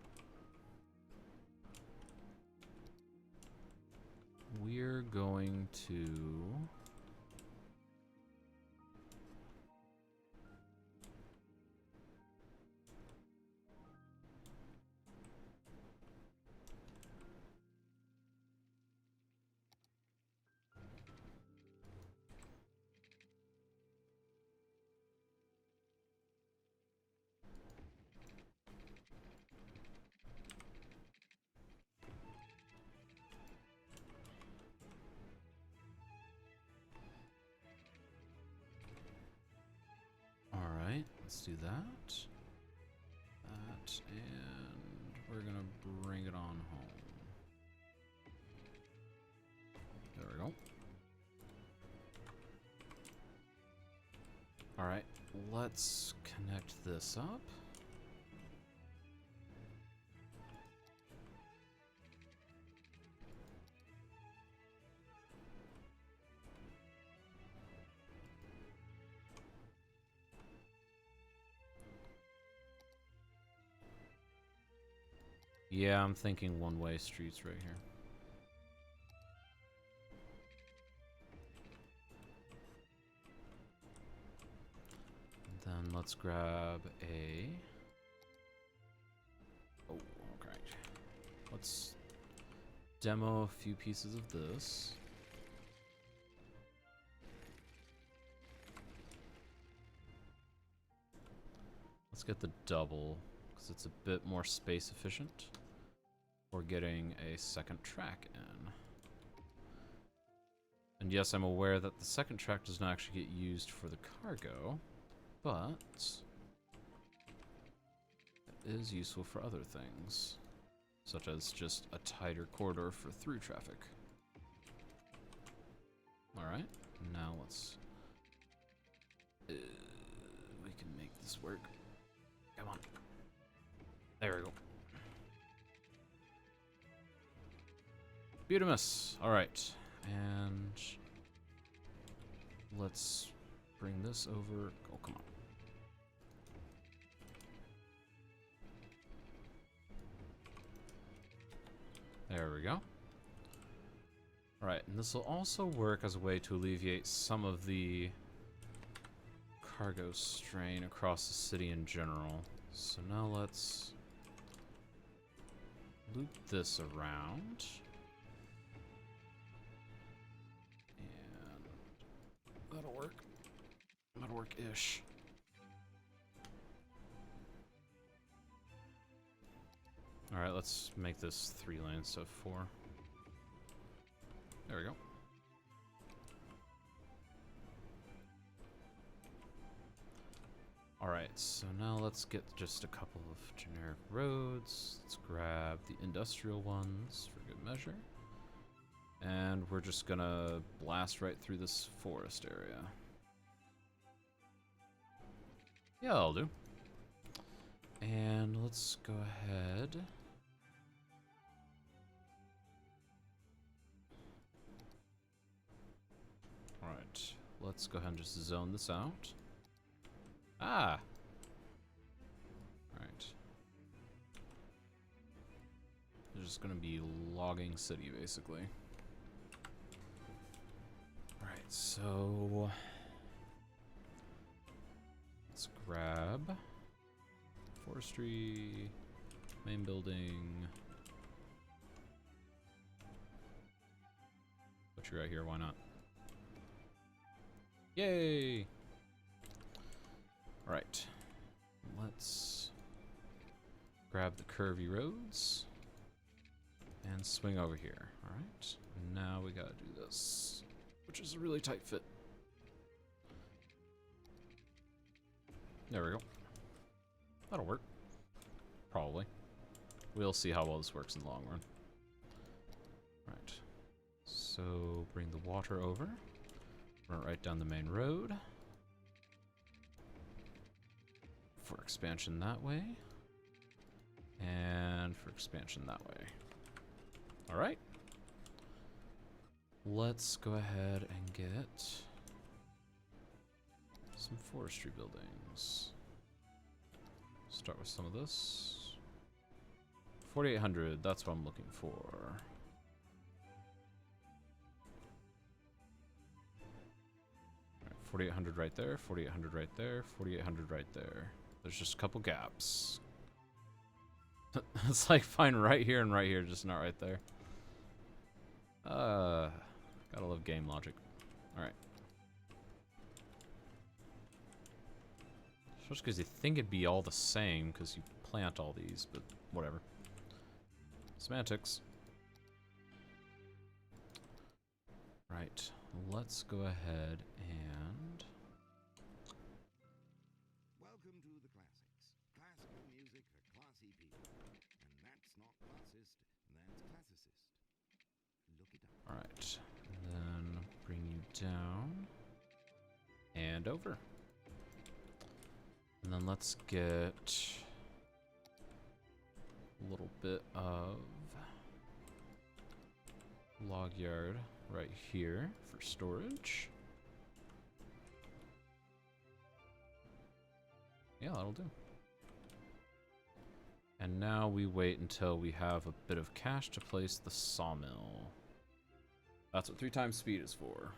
We're going to... Alright, let's do that. and we're gonna bring it on home. There we go. Alright, let's connect this up. Yeah, I'm thinking one-way streets right here. Then let's grab a... Oh, okay. Let's demo a few pieces of this. Let's get the double, because it's a bit more space efficient. We're getting a second track in. And yes, I'm aware that the second track does not actually get used for the cargo, but it is useful for other things, such as just a tighter corridor for through traffic. Alright, now let's... we can make this work. Come on. There we go. Beautimus. Alright. And let's bring this over. Oh, come on. There we go. Alright, and this will also work as a way to alleviate some of the cargo strain across the city in general. So now let's loop this around. That'll work. That'll work-ish. Alright, let's make this 3 lanes instead of 4. There we go. Alright, so now let's get just a couple of generic roads. Let's grab the industrial ones for good measure. And we're just gonna blast right through this forest area. Yeah, that'll do. And let's go ahead. Alright, let's go ahead and just zone this out. Ah! Alright. There's just gonna be logging city, basically. Alright, so let's grab forestry, main building. Put you right here, why not? Yay! Alright, let's grab the curvy roads and swing over here. Alright, now we gotta do this, which is a really tight fit. There we go. That'll work. Probably. We'll see how well this works in the long run. Right. So bring the water over. Run it right down the main road. For expansion that way. And for expansion that way. Alright. Let's go ahead and get some forestry buildings. Start with some of this. 4,800, that's what I'm looking for. 4,800 right there, 4,800 right there, 4,800 right there. There's just a couple gaps. It's like fine right here and right here, just not right there. Gotta love game logic. Alright. Just because you think it'd be all the same because you plant all these, but whatever. Semantics. Right, let's go ahead and... Welcome to the classics. Classical music for classy Alright. Then bring you down. And over. And then let's get a little bit of log yard right here for storage. Yeah, that'll do. And now we wait until we have a bit of cash to place the sawmill. That's what 3 times speed is for.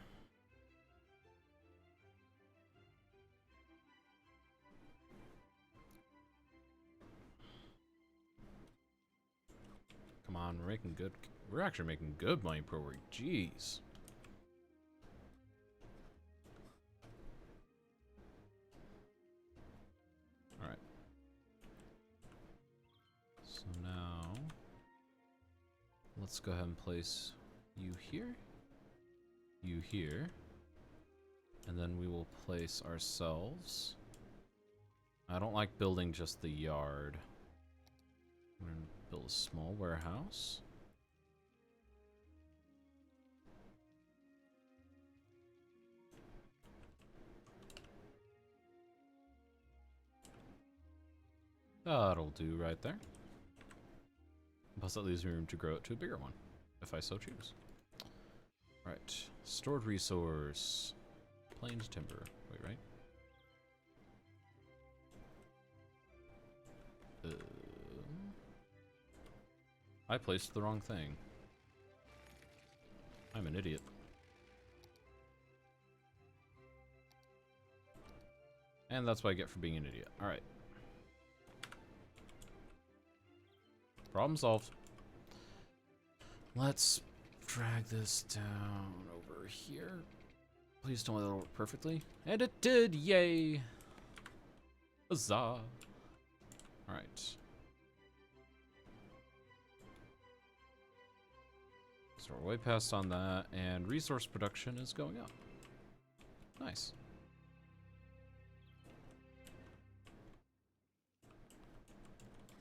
Come on, we're making good. We're actually making good money per week. Jeez. All right. So now, let's go ahead and place you here, and then we will place ourselves. I don't like building just the yard. We're gonna build a small warehouse. That'll do right there. Plus that leaves me room to grow it to a bigger one, if I so choose. Alright, stored resource. Plains timber. Wait, right? I placed the wrong thing. I'm an idiot. And that's what I get for being an idiot. Alright. Problem solved. Let's drag this down over here. Please tell me that'll work perfectly. And it did! Yay! Huzzah! Alright. So we're way past on that, and resource production is going up. Nice.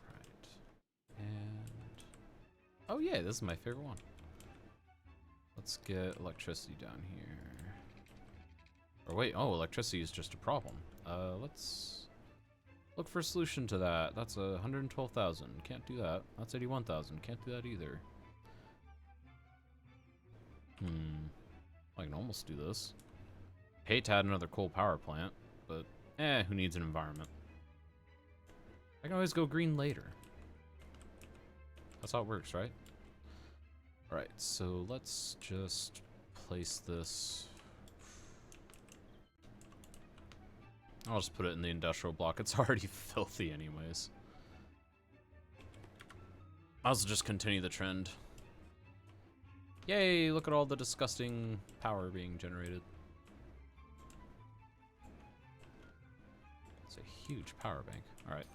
Right. And... oh yeah, this is my favorite one. Let's get electricity down here. Or wait, oh, electricity is just a problem. Let's look for a solution to that. That's 112,000. Can't do that. That's 81,000. Can't do that either. I can almost do this. Hate to add another coal power plant, but who needs an environment? I can always go green later. That's how it works, right? Alright, so let's just place this. I'll just put it in the industrial block. It's already filthy anyways. I'll just continue the trend. Yay, look at all the disgusting power being generated. It's a huge power bank. Alright.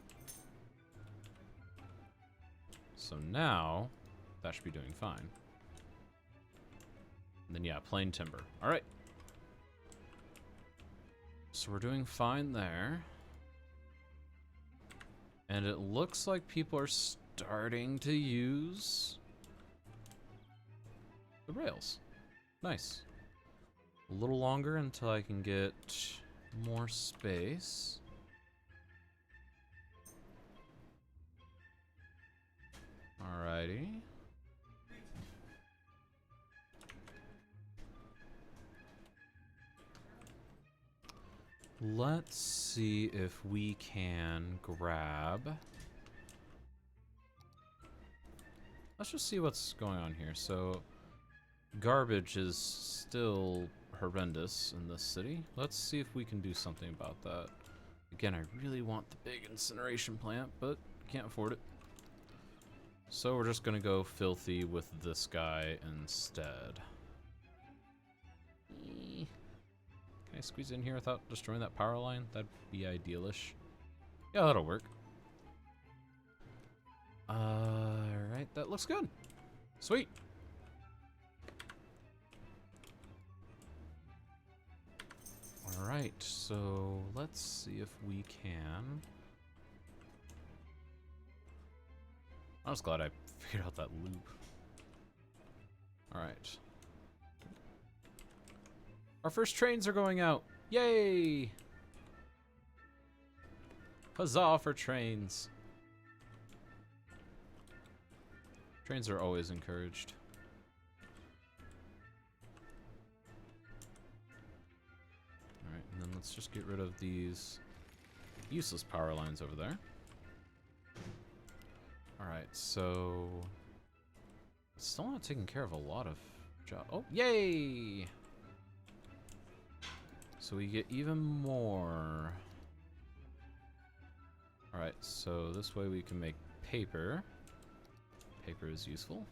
So now, that should be doing fine. And then yeah, plain timber. Alright. So we're doing fine there. And it looks like people are starting to use the rails. Nice. A little longer until I can get more space. Alrighty. Let's see if we can grab... let's just see what's going on here. So, garbage is still horrendous in this city. Let's see if we can do something about that. Again, I really want the big incineration plant, but can't afford it. So we're just gonna go filthy with this guy instead. Can I squeeze in here without destroying that power line? That'd be idealish. Yeah, that'll work. Alright, that looks good. Sweet. Alright, so let's see if we can I was glad I figured out that loop. Alright. Our first trains are going out. Yay! Huzzah for trains. Trains are always encouraged. Alright, and then let's just get rid of these useless power lines over there. Alright, so... Still not taking care of a lot of jobs. Oh, yay! So we get even more. Alright, so this way we can make paper. Paper is useful.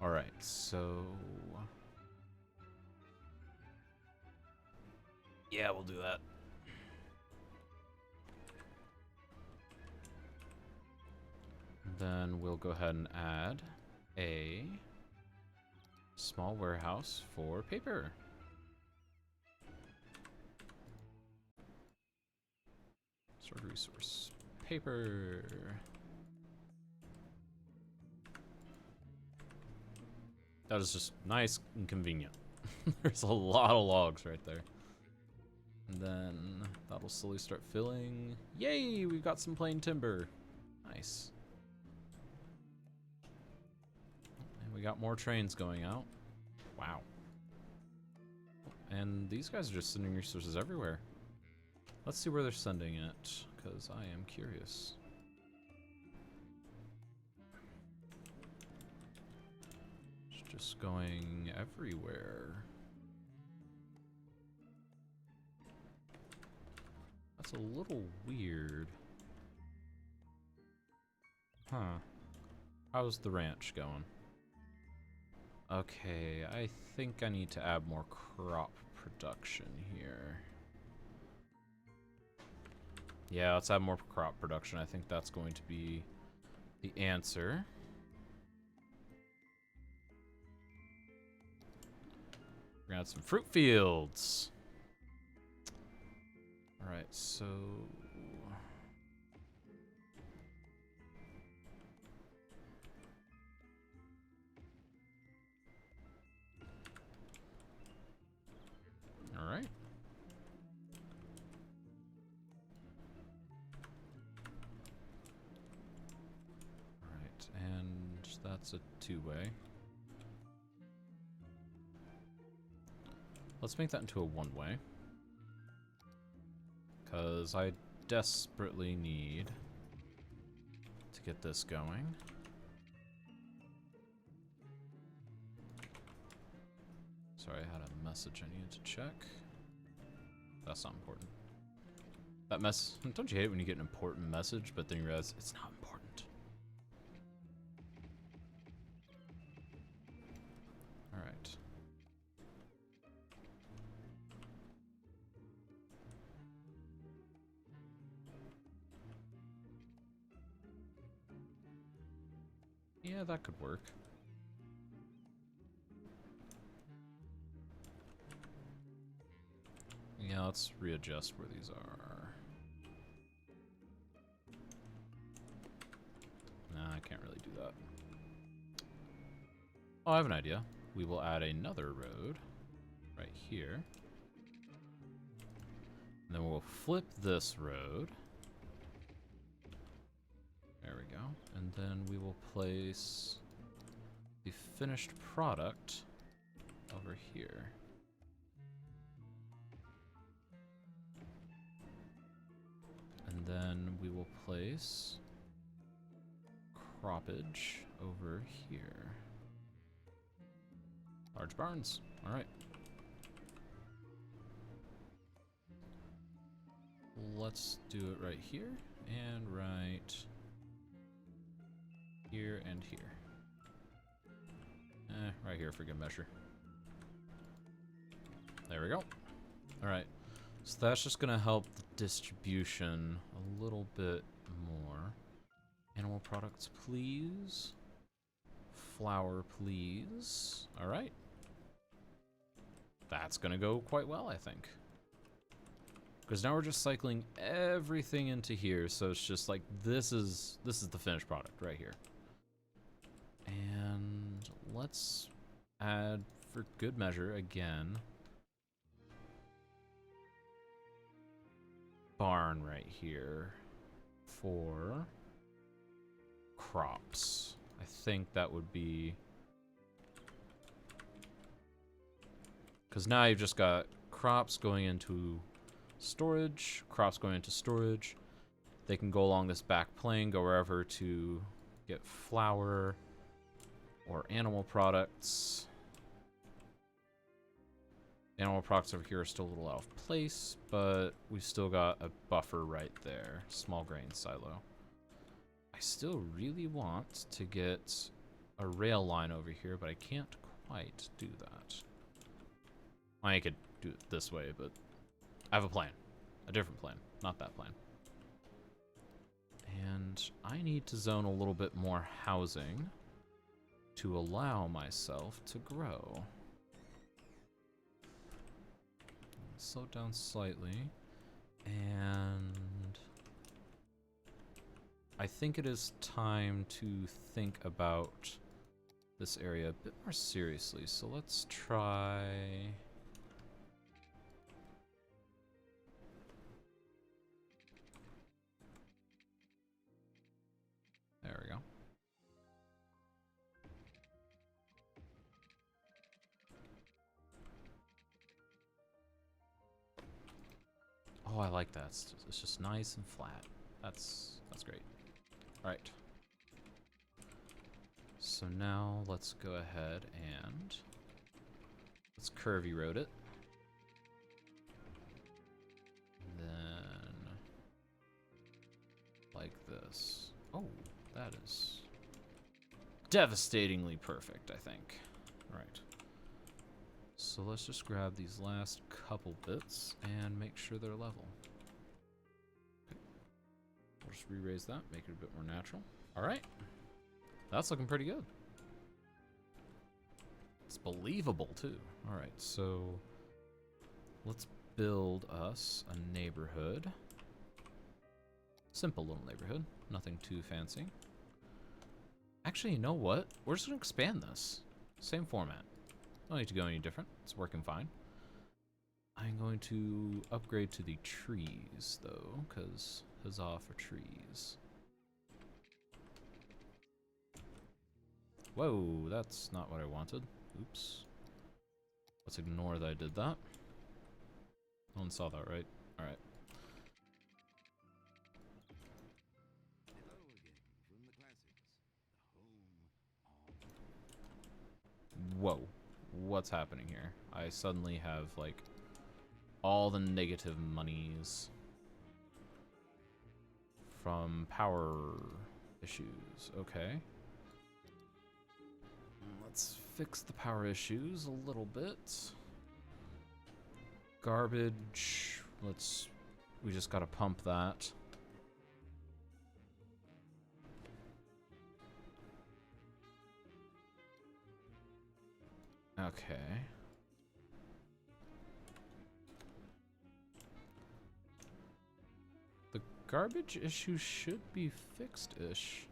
Alright, so... Yeah, we'll do that. Then we'll go ahead and add a small warehouse for paper. Stored resource. Paper. That is just nice and convenient. There's a lot of logs right there. And then that'll slowly start filling. Yay! We've got some plain timber. Nice. And we got more trains going out. Wow. And these guys are just sending resources everywhere. Let's see where they're sending it, because I am curious. It's just going everywhere. That's a little weird. Huh. How's the ranch going? Okay, I think I need to add more crop production here. Yeah, let's add more crop production. I think that's going to be the answer. We're gonna add some fruit fields. Alright, so... Alright. Alright, and that's a two-way. Let's make that into a one-way. Because I desperately need to get this going. Sorry, I had a message I needed to check. That's not important. That don't you hate it when you get an important message, but then you realize it's not important? Alright. Yeah, that could work. Yeah, let's readjust where these are. Nah, I can't really do that. Oh, I have an idea. We will add another road right here. And then we'll flip this road. There we go. And then we will place the finished product over here. And then we will place croppage over here. Large barns. All right. Let's do it right here and right here and here. Right here for good measure. There we go. All right. So that's just gonna help the distribution a little bit more. Animal products, please. Flour, please. All right. That's gonna go quite well, I think. Because now we're just cycling everything into here, so it's just like this is the finished product right here. And let's add, for good measure, again, barn right here for crops. I think that would be, because now you've just got crops going into storage, crops going into storage. They can go along this back plane, go wherever to get flour or animal products. Animal products over here are still a little out of place, but we've still got a buffer right there. Small grain silo. I still really want to get a rail line over here, but I can't quite do that. I could do it this way, but I have a plan. A different plan, not that plan. And I need to zone a little bit more housing to allow myself to grow. Slow down slightly. And I think it is time to think about this area a bit more seriously. So let's try... There we go. Oh, I like that. It's just nice and flat. That's great. All right. So now let's go ahead and let's curvy road it. And then like this. Oh, that is devastatingly perfect, I think. All right. So let's just grab these last couple bits and make sure they're level. Okay. We'll just re-raise that, make it a bit more natural. All right. That's looking pretty good. It's believable, too. All right, so let's build us a neighborhood. Simple little neighborhood. Nothing too fancy. Actually, you know what? We're just going to expand this. Same format. Don't need to go any different. It's working fine. I'm going to upgrade to the trees, though, because huzzah for trees. Whoa, that's not what I wanted. Oops. Let's ignore that I did that. No one saw that, right? Alright. Whoa. What's happening here? I suddenly have, like, all the negative monies from power issues. Okay. Let's fix the power issues a little bit. Garbage. We just gotta pump that. Okay. The garbage issue should be fixed-ish.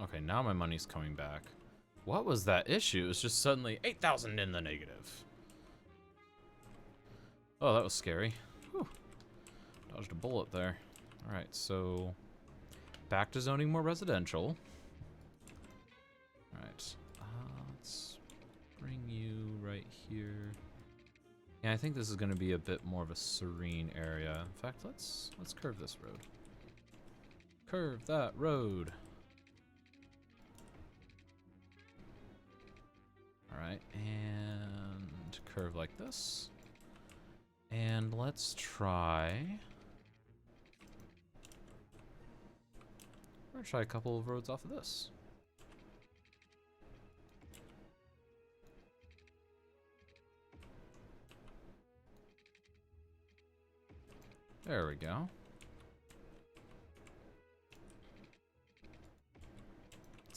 Okay, now my money's coming back. What was that issue? It was just suddenly 8,000 in the negative. Oh, that was scary. Whew. Dodged a bullet there. Alright, so back to zoning more residential. Alright, let's bring you right here. Yeah, I think this is going to be a bit more of a serene area. In fact, let's curve this road. Curve that road. Alright, and curve like this. And let's try... We're gonna try a couple of roads off of this. There we go.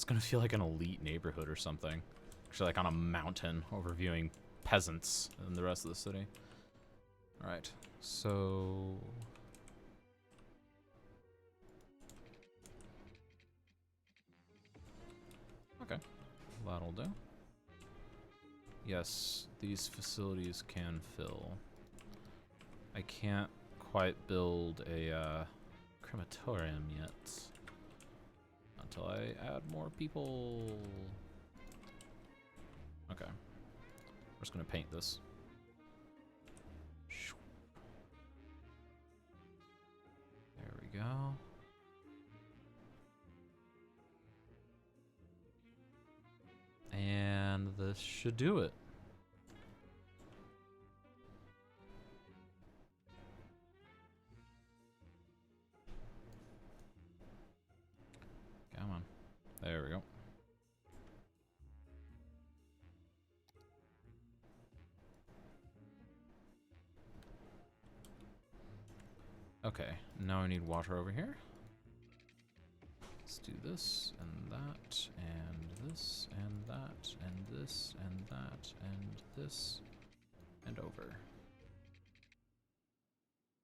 It's gonna feel like an elite neighborhood or something. Actually, like on a mountain overviewing peasants and the rest of the city. Alright, so... Okay, that'll do. Yes, these facilities can fill. I can't quite build a crematorium yet. Until I add more people. Okay. We're just gonna paint this. There we go. And this should do it. Come on. There we go. Okay, now I need water over here. Let's do this, and that, and this, and that, and this, and that, and this, and over.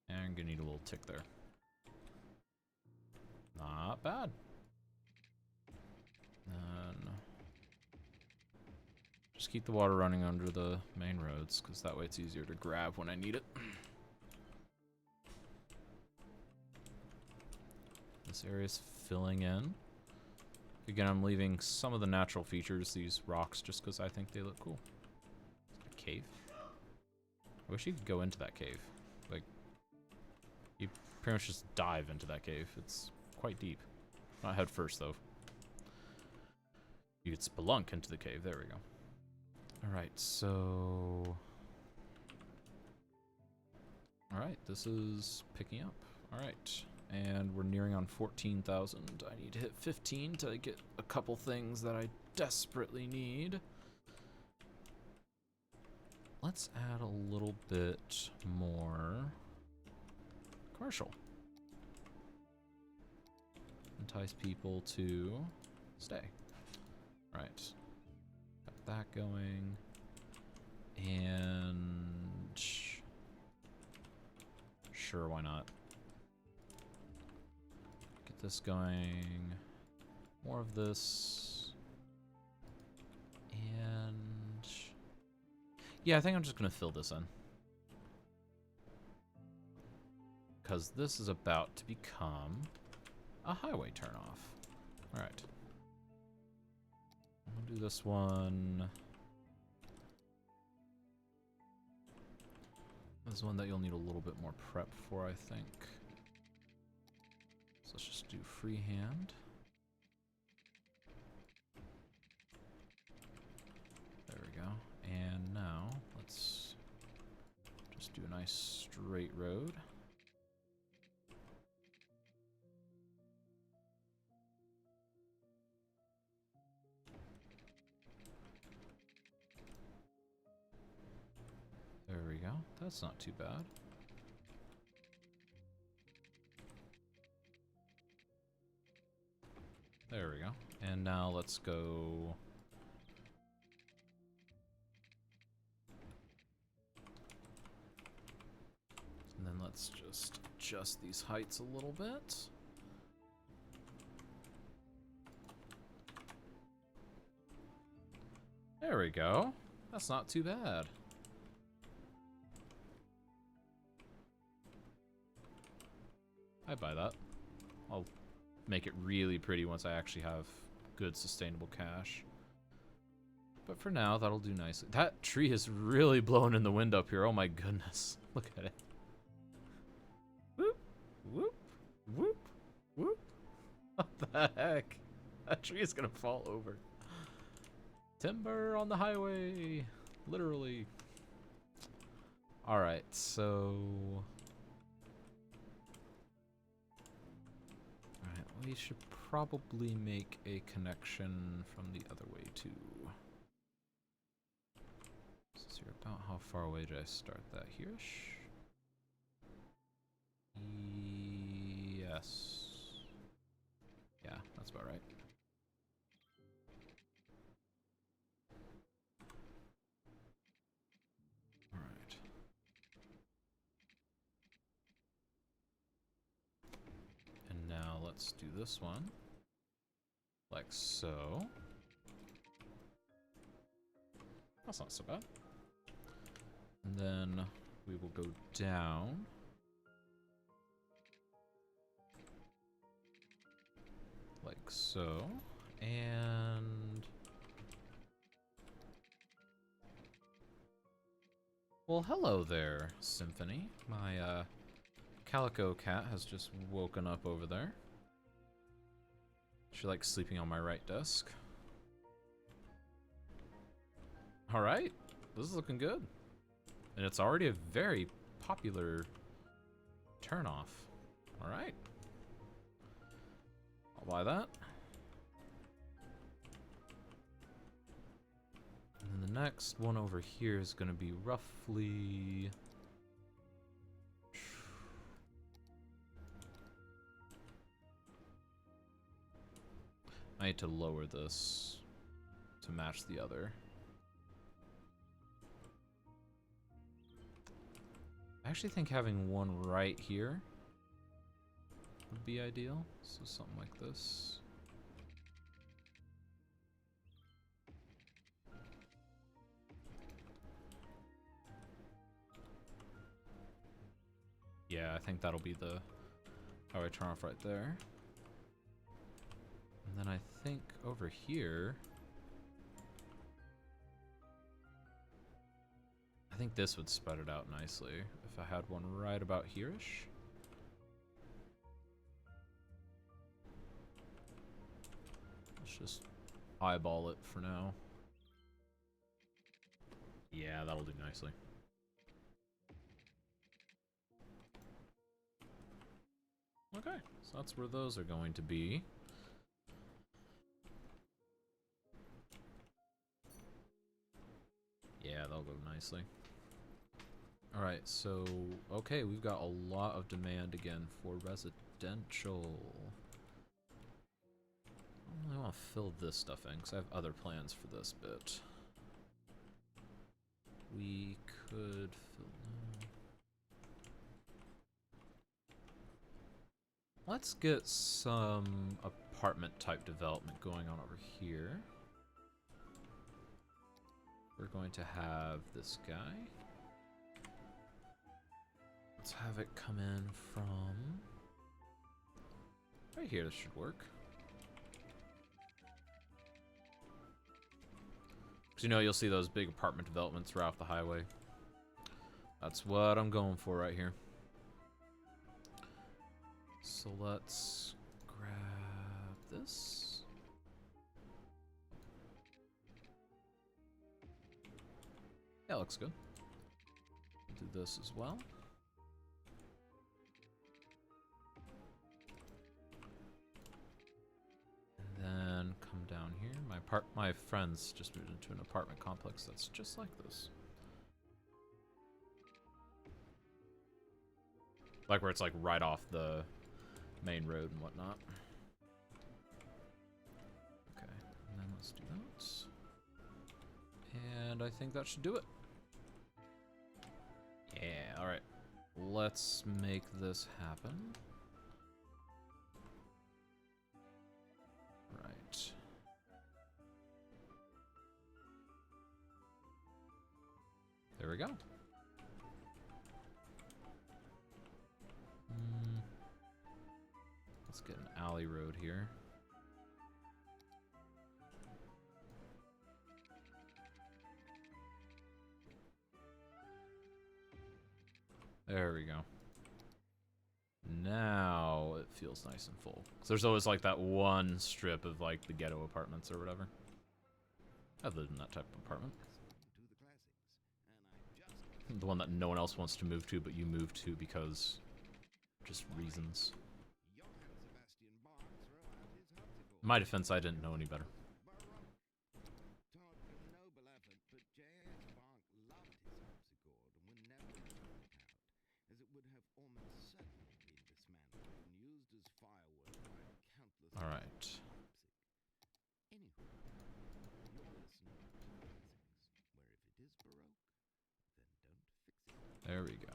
And I'm gonna need a little tick there. Not bad. Just keep the water running under the main roads, because that way it's easier to grab when I need it. This area's filling in. Again, I'm leaving some of the natural features, these rocks, just because I think they look cool. A cave? I wish you could go into that cave. Like, you pretty much just dive into that cave. It's quite deep. Not head first, though. You could spelunk into the cave. There we go. Alright, so... Alright, this is picking up. Alright. And we're nearing on 14,000. I need to hit 15 to get a couple things that I desperately need. Let's add a little bit more commercial. Entice people to stay. Right. Got that going. And sure, why not? This going, more of this, and yeah, I think I'm just gonna fill this in because this is about to become a highway turnoff. All right, I'll do this one. This is one that you'll need a little bit more prep for, I think. So let's just do freehand. There we go. And now let's just do a nice straight road. There we go. That's not too bad. There we go. And now let's go... And then let's just adjust these heights a little bit. There we go. That's not too bad. I'd buy that. I'll make it really pretty once I actually have good sustainable cash. But for now, that'll do nicely. That tree is really blowing in the wind up here. Oh my goodness. Look at it. Whoop, whoop, whoop, whoop. What the heck? That tree is gonna fall over. Timber on the highway. Literally. Alright, so... we should probably make a connection from the other way too. So you're about how far away did I start that here-ish? Yes. Yeah, that's about right. let's do this one. Like so. That's not so bad. And then we will go down. Like so. And... well, hello there, Symphony. My, calico cat has just woken up over there. She likes sleeping on my right desk. Alright, this is looking good. And it's already a very popular turnoff. Alright. I'll buy that. And then the next one over here is going to be roughly... I need to lower this to match the other. I actually think having one right here would be ideal. So something like this. Yeah, I think that'll be the highway turnoff right there. And then I think over here, I think this would spread it out nicely if I had one right about here-ish. Let's just eyeball it for now. Yeah, that'll do nicely. Okay, so that's where those are going to be. Yeah, that'll go nicely. Alright, so, okay, we've got a lot of demand again for residential. I really want to fill this stuff in, because I have other plans for this bit. We could fill... let's get some apartment type development going on over here. We're going to have this guy. Let's have it come in from right here. This should work. Because you know, you'll see those big apartment developments right off the highway. That's what I'm going for right here. So let's grab this. Yeah, looks good. Do this as well. And then come down here. My friends just moved into an apartment complex that's just like this. Like where it's like right off the main road and whatnot. Okay, and then let's do that. And I think that should do it. Yeah, alright. Let's make this happen. Right. There we go. Let's get an alley road here. There we go. Now it feels nice and full. So there's always like that one strip of like the ghetto apartments or whatever. I've lived in that type of apartment. The one that no one else wants to move to, but you move to because just reasons. In my defense, I didn't know any better. Alright. There we go.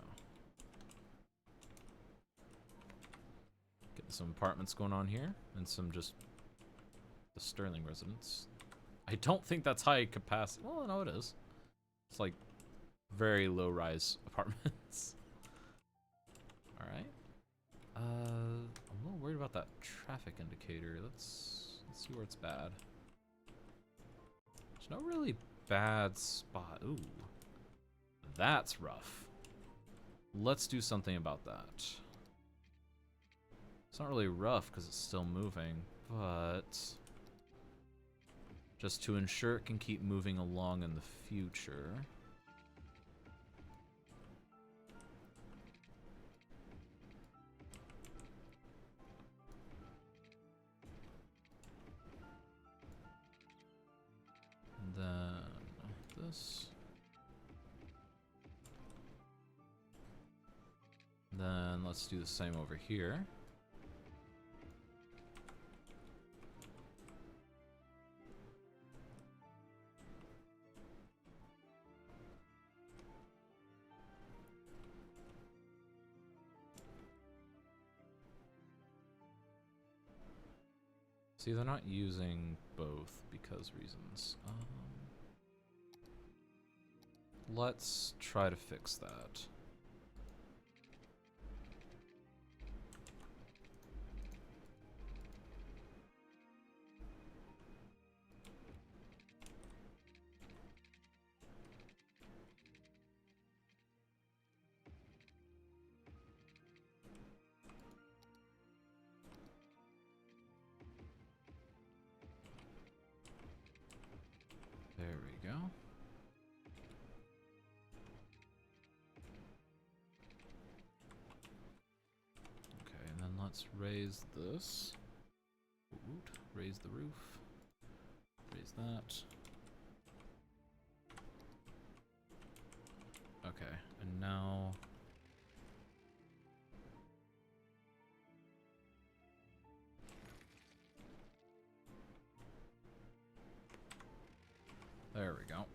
Get some apartments going on here, and some just the Sterling residence. I don't think that's high capacity. Well, no, it is. It's like very low-rise apartments. All right. I'm a little worried about that traffic indicator. Let's see where it's bad. There's no really bad spot. Ooh, that's rough. Let's do something about that. It's not really rough because it's still moving, but just to ensure it can keep moving along in the future. And then this. Then let's do the same over here. See, they're not using both because reasons. Let's try to fix that. There we go. Okay, and then let's raise this. Oot, raise the roof. Raise that. Okay, and now... There we go.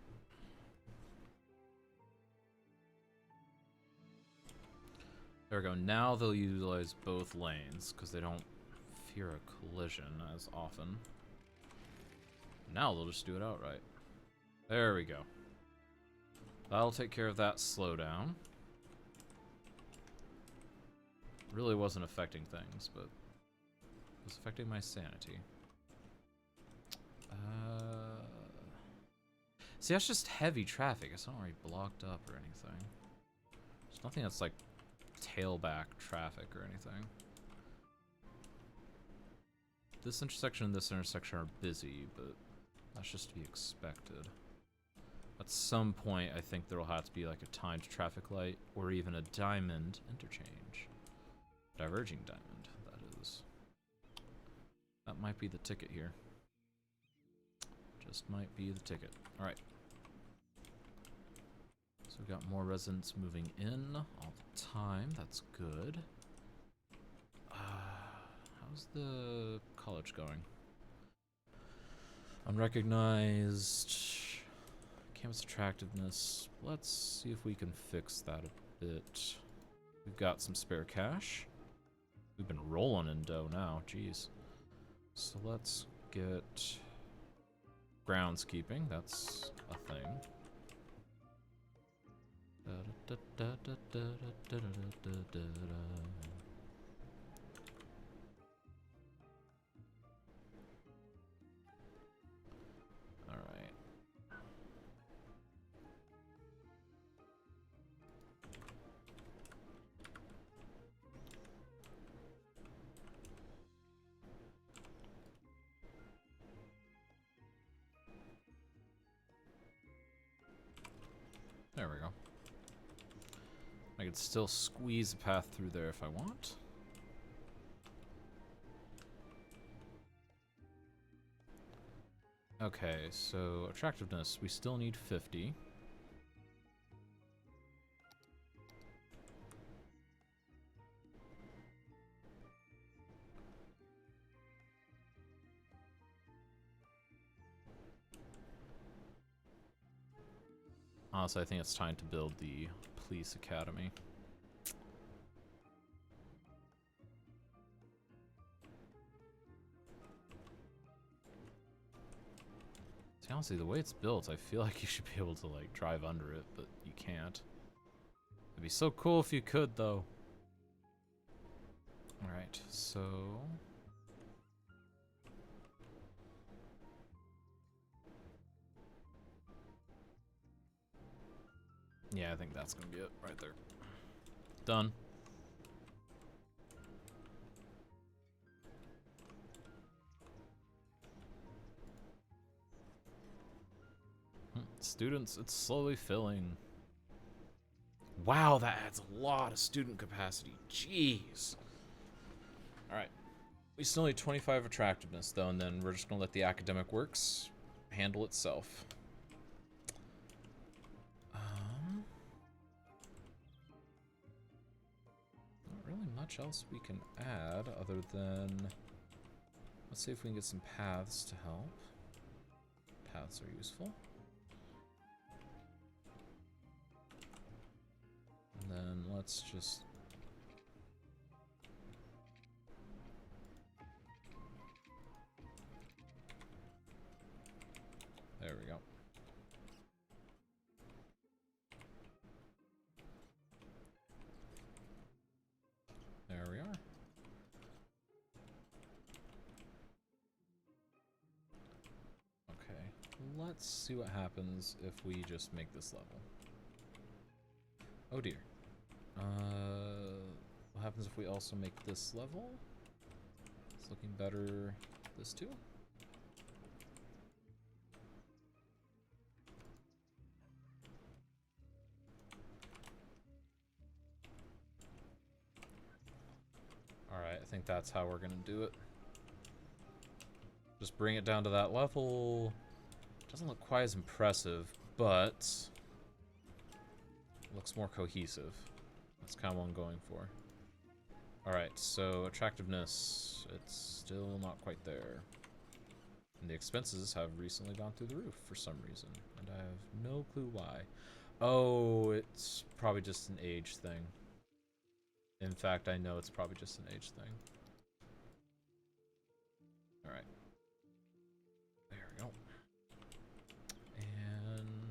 There we go. Now they'll utilize both lanes because they don't fear a collision as often. Now they'll just do it outright. There we go. That'll take care of that slowdown. Really wasn't affecting things, but it was affecting my sanity. See, that's just heavy traffic. It's not really blocked up or anything. There's nothing that's like tailback traffic or anything. This intersection and this intersection are busy, but that's just to be expected. At some point, I think there'll have to be like a timed traffic light or even a diamond interchange. Diverging diamond, that is. That might be the ticket here. Just might be the ticket. Alright. So we've got more residents moving in all the time. That's good. How's the college going? Unrecognized. Campus attractiveness. Let's see if we can fix that a bit. We've got some spare cash. We've been rolling in dough now. Jeez. So let's get... groundskeeping, that's a thing. Alright. There we go. I could still squeeze a path through there if I want. Okay, so attractiveness, we still need 50. Honestly, I think it's time to build the police academy. Honestly, the way it's built, I feel like you should be able to, like, drive under it, but you can't. It'd be so cool if you could, though. Alright, so... yeah, I think that's gonna be it right there. Done. Students, it's slowly filling. Wow, that adds a lot of student capacity. Jeez. Alright. We still need 25 attractiveness, though, and then we're just gonna let the academic works handle itself. Not really much else we can add other than... let's see if we can get some paths to help. Paths are useful. And then let's just... there we go. There we are. Okay, let's see what happens if we just make this level. Oh dear. What happens if we also make this level? It's looking better. This too? Alright, I think that's how we're gonna do it. Just bring it down to that level. Doesn't look quite as impressive, but looks more cohesive. That's kind of what I'm going for. Alright, so attractiveness, it's still not quite there. And the expenses have recently gone through the roof for some reason, and I have no clue why. Oh, it's probably just an age thing. In fact, I know it's probably just an age thing. Alright. There we go. And...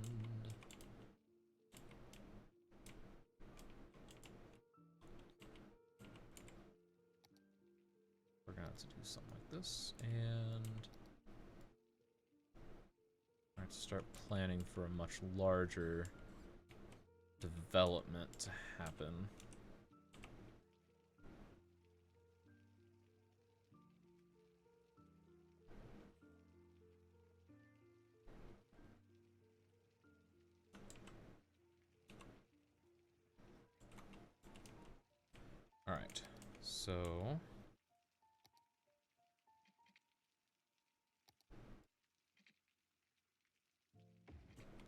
we're gonna have to do something like this, and... I have to start planning for a much larger development to happen. Alright, so...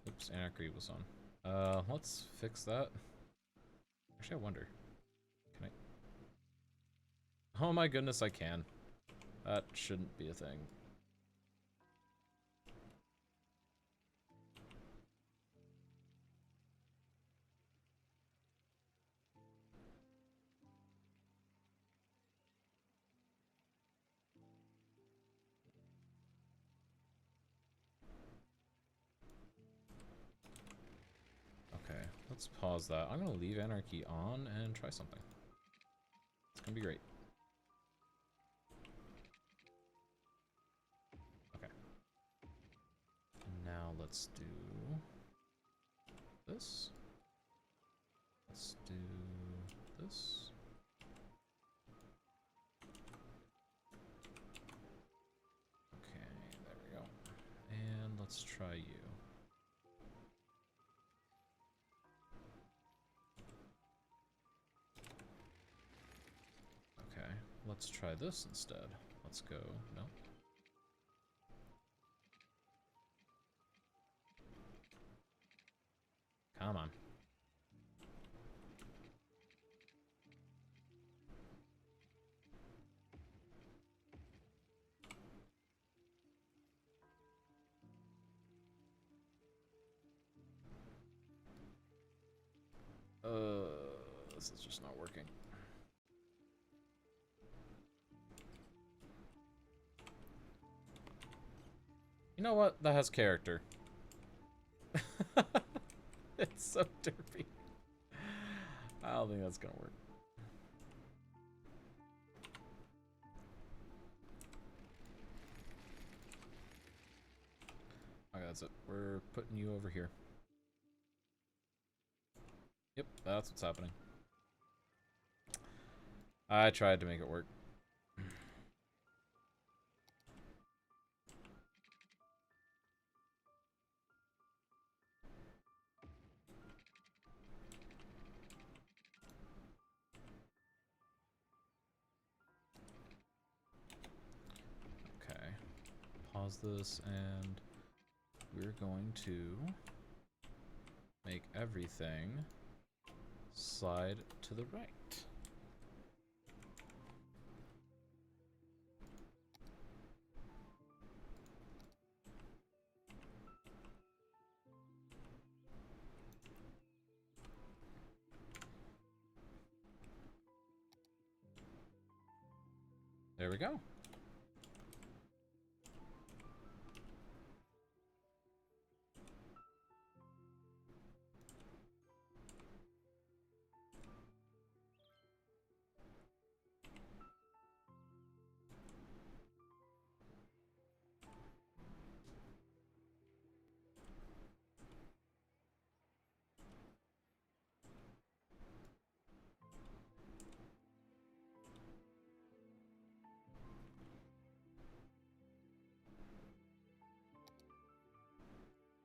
oops, anarchy was on. Let's fix that. Actually, I wonder. Can I? Oh my goodness, I can. That shouldn't be a thing. Okay, let's pause that. I'm gonna leave anarchy on and try something. It's gonna be great. Okay. Now let's do this. Let's do this. Okay, there we go. And let's try you. Okay, let's try this instead. Let's go, no. Come on. This is just not working. You know what? That has character. It's so derpy. I don't think that's gonna work. Okay, that's it. We're putting you over here. Yep, that's what's happening. I tried to make it work. Okay. Pause this, and we're going to make everything slide to the right. There we go.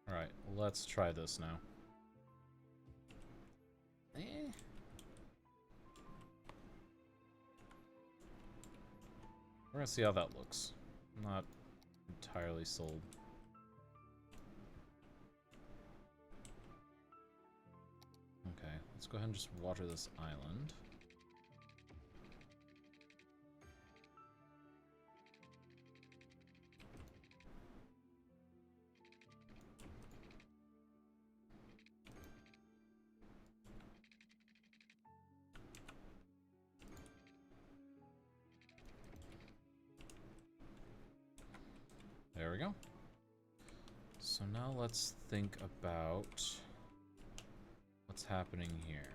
Alright, let's try this now. We're gonna see how that looks. I'm not entirely sold. Okay, let's go ahead and just water this island. There we go. So now let's think about what's happening here.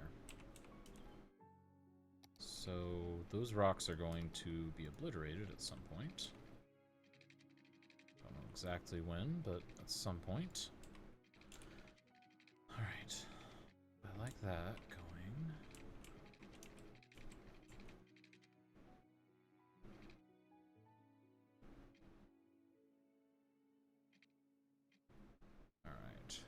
So those rocks are going to be obliterated at some point. Don't know exactly when, but at some point. Alright. I like that going. Alright.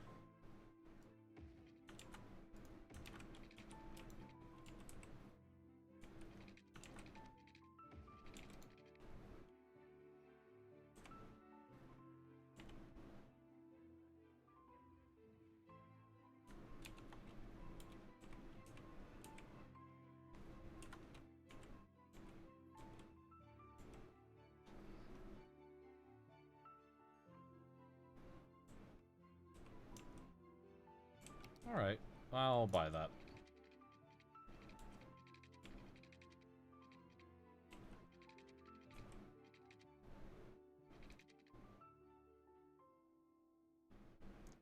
Alright, I'll buy that.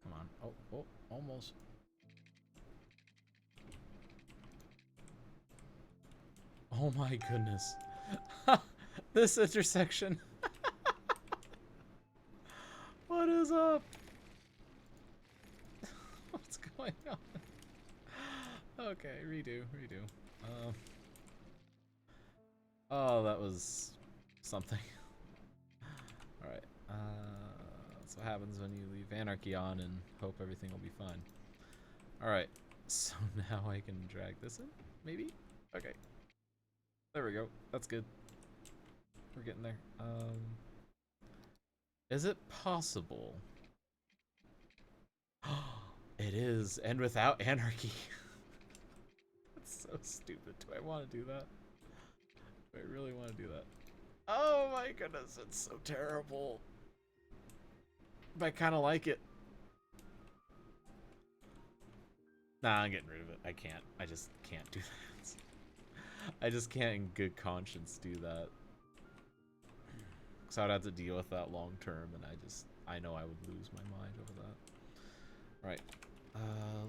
Come on. Oh, oh, almost. Oh my goodness. This intersection. What is up? What's going on? Okay, redo. Oh, that was something. Alright, that's what happens when you leave anarchy on and hope everything will be fine. Alright, so now I can drag this in, maybe? Okay. There we go, that's good. We're getting there. Is it possible? It is, and without anarchy. That's so stupid. Do I want to do that? Do I really want to do that? Oh my goodness, it's so terrible. But I kind of like it. Nah, I'm getting rid of it. I can't. I just can't do that. I just can't in good conscience do that. Because I would have to deal with that long term, and I know I would lose my mind over that. Right.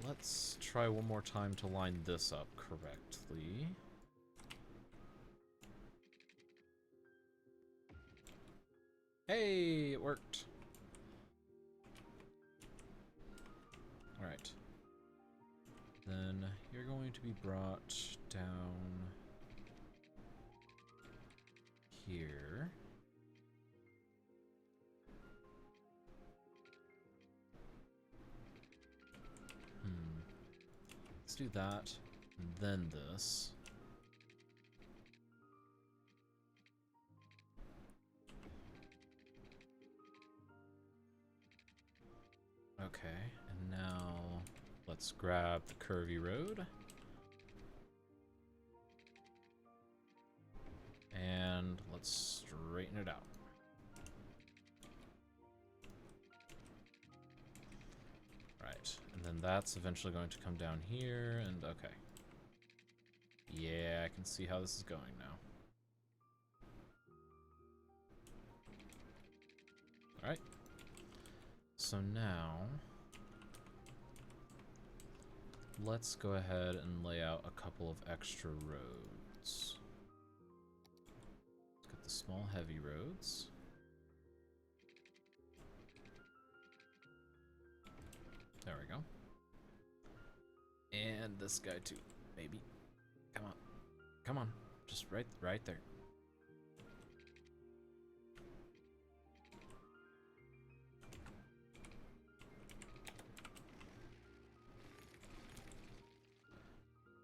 Let's try one more time to line this up correctly. Hey, it worked. Alright. Then you're going to be brought down here. Let's do that, and then this. Okay, and now let's grab the curvy road. And let's straighten it out. Right, and then that's eventually going to come down here, and okay. Yeah, I can see how this is going now. Alright. So now, let's go ahead and lay out a couple of extra roads. Let's get the small heavy roads. There we go. And this guy too, maybe. Come on. Come on. Just right there.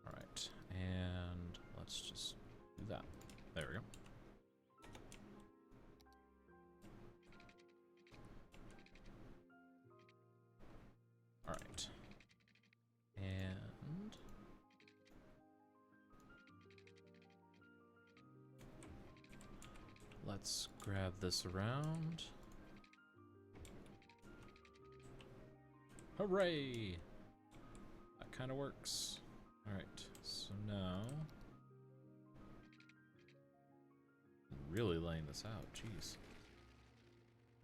Alright, and let's just do that. There we go. Alright. And let's grab this around. Hooray! That kind of works. Alright, so now I'm really laying this out, jeez.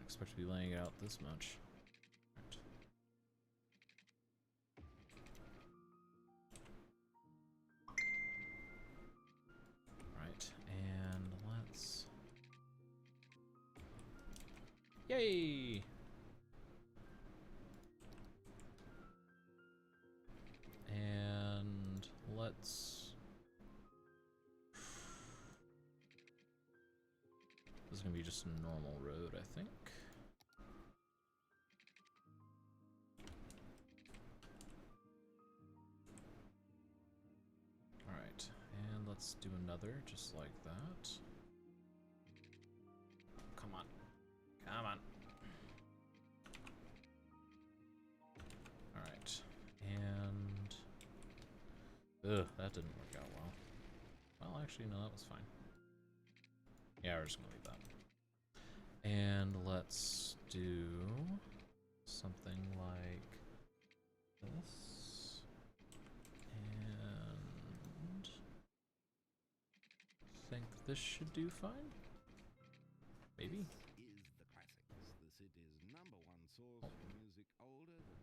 I expect to be laying it out this much. Right, and let's... Yay! And let's... This is gonna be just a normal road, I think. Alright, and let's do another just like that. Come on. Come on. Alright, and... Ugh, that didn't work out well. Well, actually, no, that was fine. Yeah, we're just gonna leave that. And let's do something like this. And I think this should do fine. Maybe.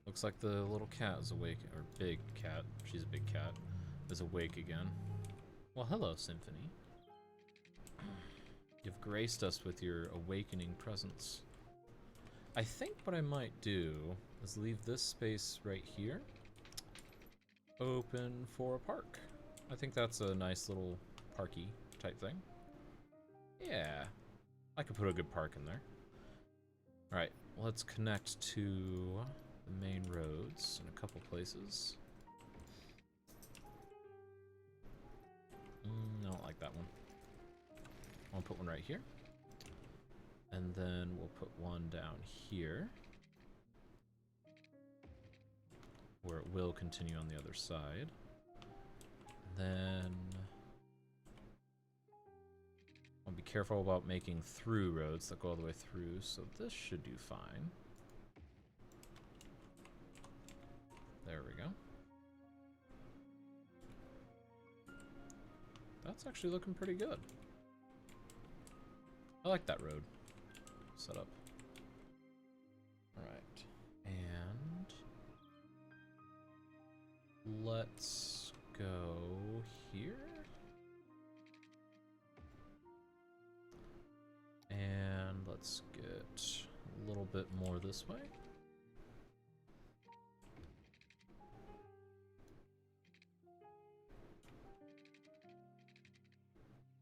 Looks like the little cat is awake, or big cat, she's a big cat, is awake again. Well, hello, Symphony. You've graced us with your awakening presence. I think what I might do is leave this space right here open for a park. I think that's a nice little parky type thing. Yeah, I could put a good park in there. Alright, let's connect to the main roads in a couple places. I don't like that one. I'll put one right here. And then we'll put one down here, where it will continue on the other side. Then I'll be careful about making through roads that go all the way through, so this should do fine. There we go. That's actually looking pretty good. I like that road setup. let's go here. And let's get a little bit more this way.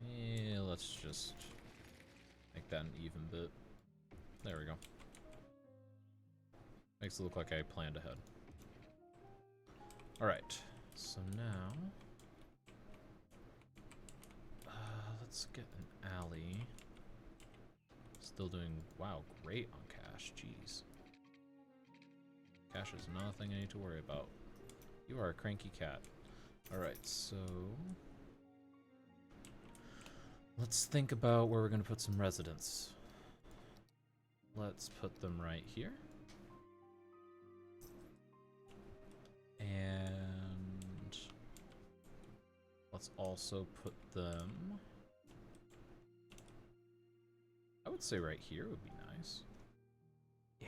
Yeah, let's just make that an even bit. There we go. Makes it look like I planned ahead. Alright, so now let's get an alley. Still doing, wow, great on cash, jeez. Cash is nothing I need to worry about. You are a cranky cat. Alright, so let's think about where we're going to put some residents. Let's put them right here. And let's also put them, I would say right here would be nice. Yeah.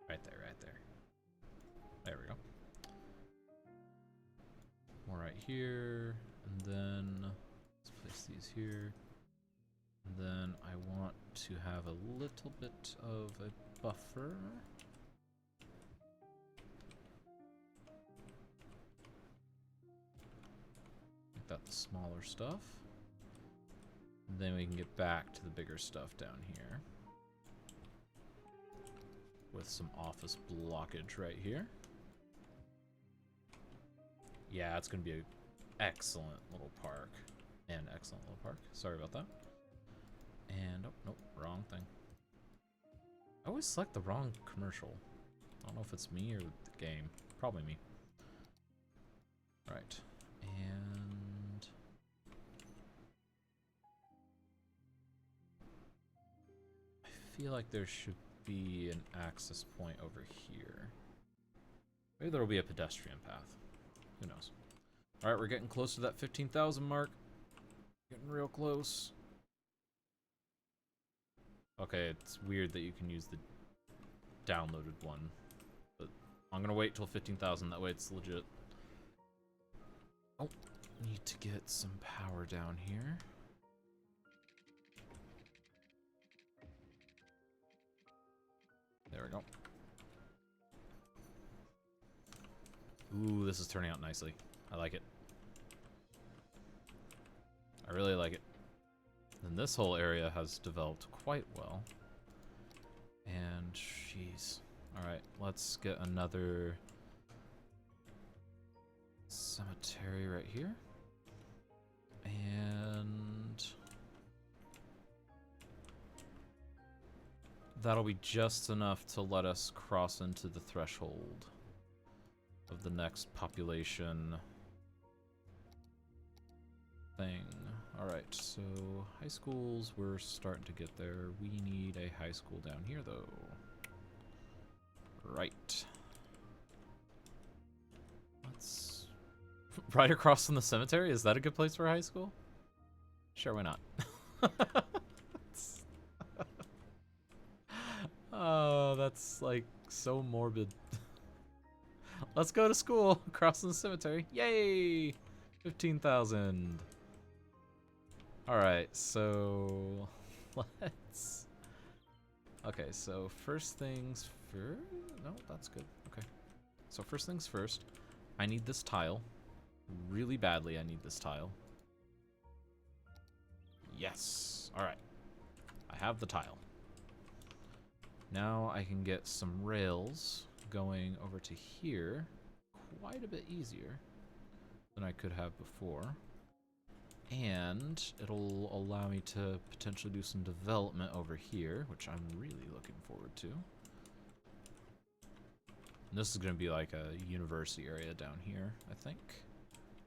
Right there, right there. There we go. More right here, and then let's place these here. And then I want to have a little bit of a buffer. Make that the smaller stuff. And then we can get back to the bigger stuff down here. With some office blockage right here. Yeah, it's going to be an excellent little park. An excellent little park. Sorry about that. And, oh, nope, wrong thing. I always select the wrong commercial. I don't know if it's me or the game. Probably me. Right. And I feel like there should be an access point over here. Maybe there will be a pedestrian path. Who knows? All right, we're getting close to that 15,000 mark. Getting real close. Okay, it's weird that you can use the downloaded one, but I'm gonna wait till 15,000. That way it's legit. Oh, need to get some power down here. There we go. Ooh, this is turning out nicely. I like it. I really like it. And this whole area has developed quite well. And, jeez. Alright, let's get another cemetery right here. And that'll be just enough to let us cross into the threshold of the next population thing. Alright, so high schools, we're starting to get there. We need a high school down here, though. Right. Let's... right across from the cemetery? Is that a good place for a high school? Sure, why not? Oh, that's, like, so morbid. Let's go to school across from the cemetery. Yay! 15,000. Alright, so let's... Okay, so first things first... No, that's good. Okay. So first things first, I need this tile. Really badly I need this tile. Yes! Alright. I have the tile. Now I can get some rails going over to here quite a bit easier than I could have before. And it'll allow me to potentially do some development over here, which I'm really looking forward to. And this is going to be like a university area down here, I think.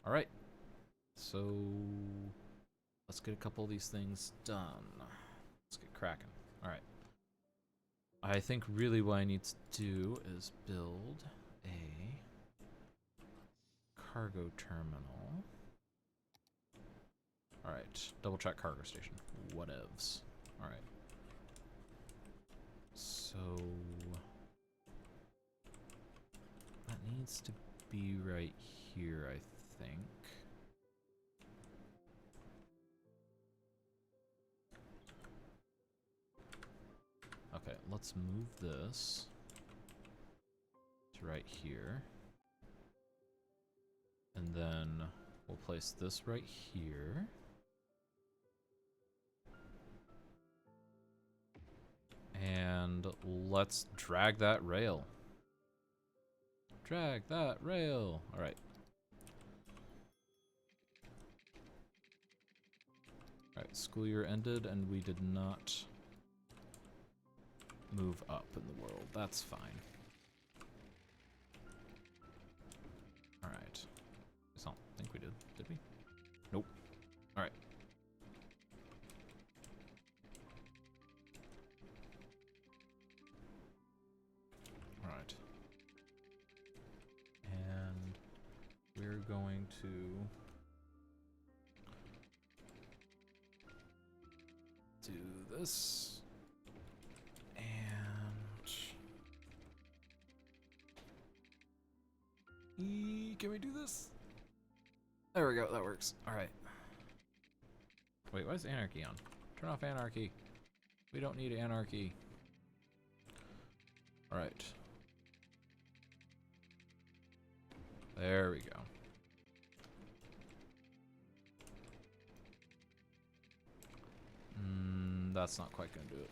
Alright. So let's get a couple of these things done. Let's get cracking. Alright. I think really what I need to do is build a cargo terminal. Alright, double check cargo station. Whatevs. Alright. So that needs to be right here, I think. Okay, let's move this to right here. And then we'll place this right here. And let's drag that rail. Drag that rail. All right. All right, school year ended and we did not move up in the world. That's fine. All right. I don't think we did we? Nope. All right. All right. And we're going to do this. Can we do this? There we go, that works. Alright. Wait, why is anarchy on? Turn off anarchy. We don't need anarchy. Alright. There we go. That's not quite gonna do it.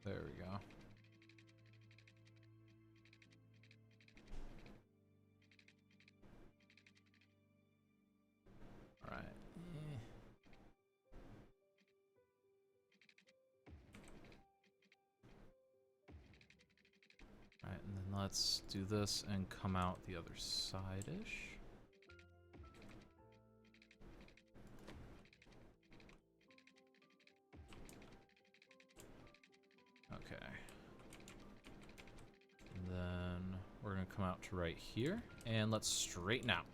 There we go. All right. All right, and then let's do this and come out the other side-ish. Okay. And then we're gonna come out to right here, and let's straighten out.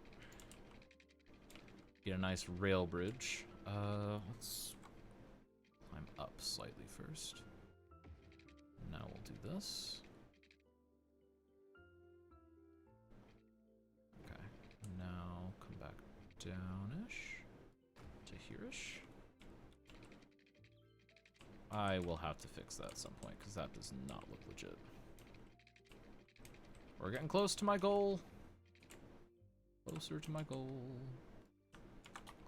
Get a nice rail bridge. Let's climb up slightly first. Now we'll do this. Okay. Now come back down-ish to here-ish. I will have to fix that at some point, because that does not look legit. We're getting close to my goal. Closer to my goal.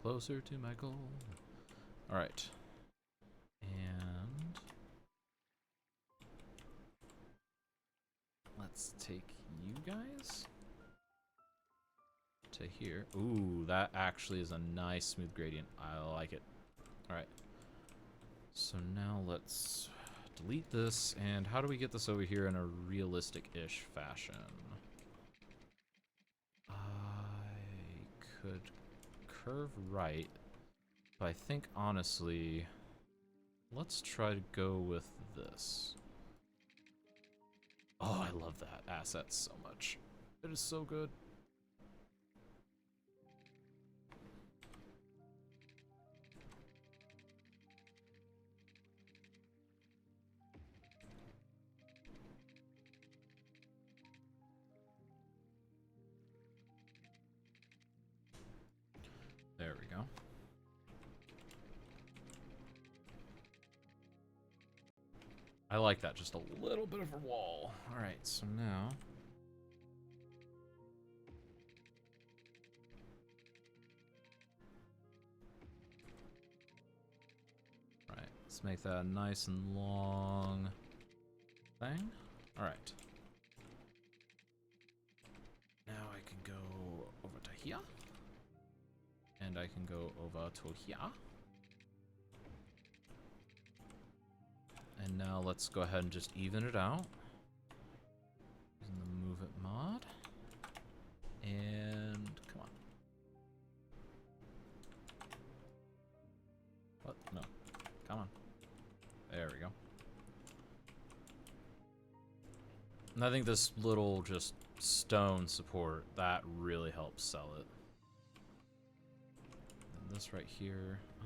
Closer to my goal. Alright. And let's take you guys to here. Ooh, that actually is a nice smooth gradient. I like it. Alright. So now let's delete this, and how do we get this over here in a realistic-ish fashion? I could curve right, but I think honestly, let's try to go with this. Oh, I love that asset so much. It is so good. There we go. I like that, just a little bit of a wall. Alright, so now right, let's make that a nice and long thing. Alright. Now I can go over to here. And I can go over to here. And now let's go ahead and just even it out. Using the move it mod. And come on. What? No. Come on. There we go. And I think this little just stone support, that really helps sell it. this right here. I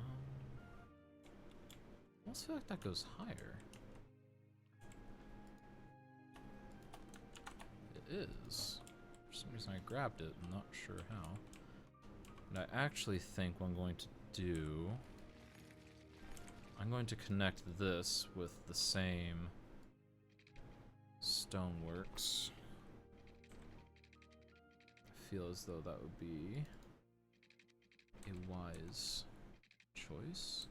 almost feel like that goes higher. It is. For some reason I grabbed it, I'm not sure how. But I actually think what I'm going to do... I'm going to connect this with the same stoneworks. I feel as though that would be a wise choice.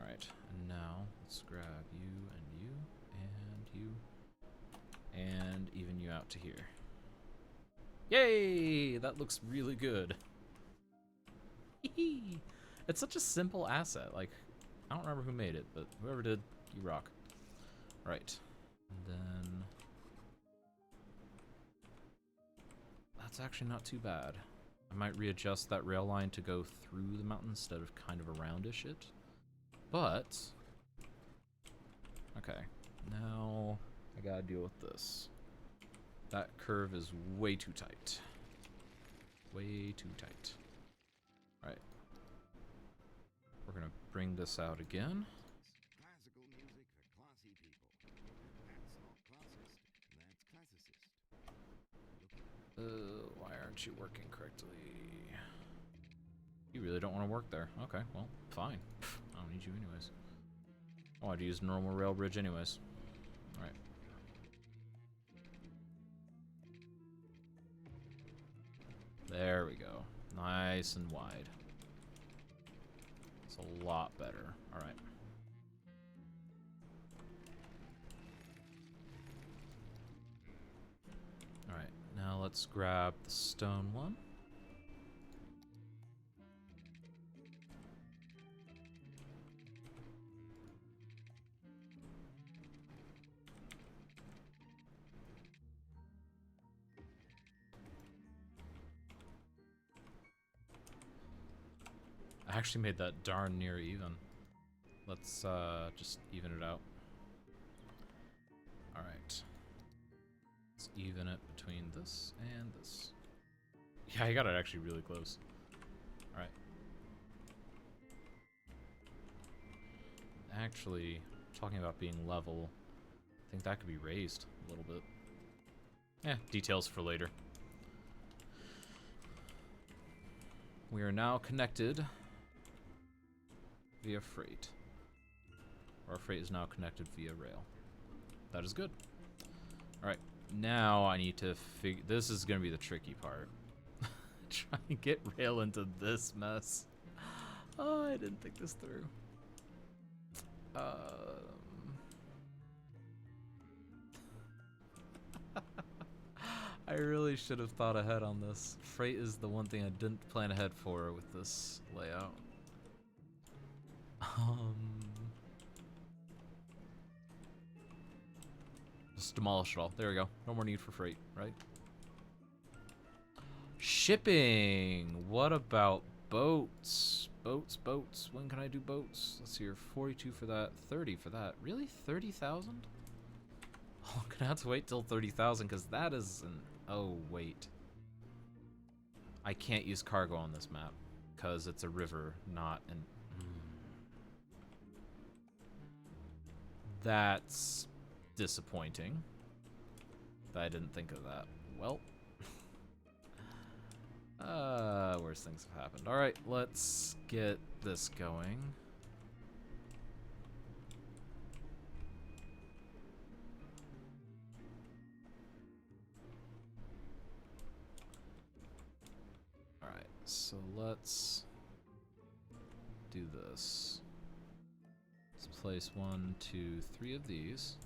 Alright, and now let's grab you and you and you and even you out to here. Yay! That looks really good. It's such a simple asset. Like, I don't remember who made it, but whoever did, you rock. Right. And then... that's actually not too bad. I might readjust that rail line to go through the mountain instead of kind of aroundish it. But... okay. Now, I gotta deal with this. That curve is way too tight. Way too tight. Alright. We're gonna bring this out again. Classical music for classy people. That's not classicist. That's classicist. Why aren't you working correctly? You really don't want to work there. Okay, well, fine. I don't need you anyways. I wanted to use normal rail bridge anyways. Alright. There we go. Nice and wide. It's a lot better. Alright. Alright, now let's grab the stone one. I actually made that darn near even. Let's just even it out. Alright. Let's even it between this and this. Yeah, I got it actually really close. Alright. Actually, talking about being level, I think that could be raised a little bit. Eh, details for later. We are now connected via freight. Our freight is now connected via rail. That is good. Alright, now I need to figure... this is going to be the tricky part. Try and get rail into this mess. Oh, I didn't think this through. I really should have thought ahead on this. Freight is the one thing I didn't plan ahead for with this layout. Just demolish it all. There we go. No more need for freight, right? Shipping! What about boats? Boats. When can I do boats? Let's see here. 42 for that. 30 for that. Really? 30,000? Oh, I'm gonna have to wait till 30,000 because that is an... oh, wait. I can't use cargo on this map because it's a river, not an... That's disappointing. I didn't think of that. Well. Worse things have happened. Alright, let's get this going. Alright, so let's do this. Let's place 1, 2, 3 of these.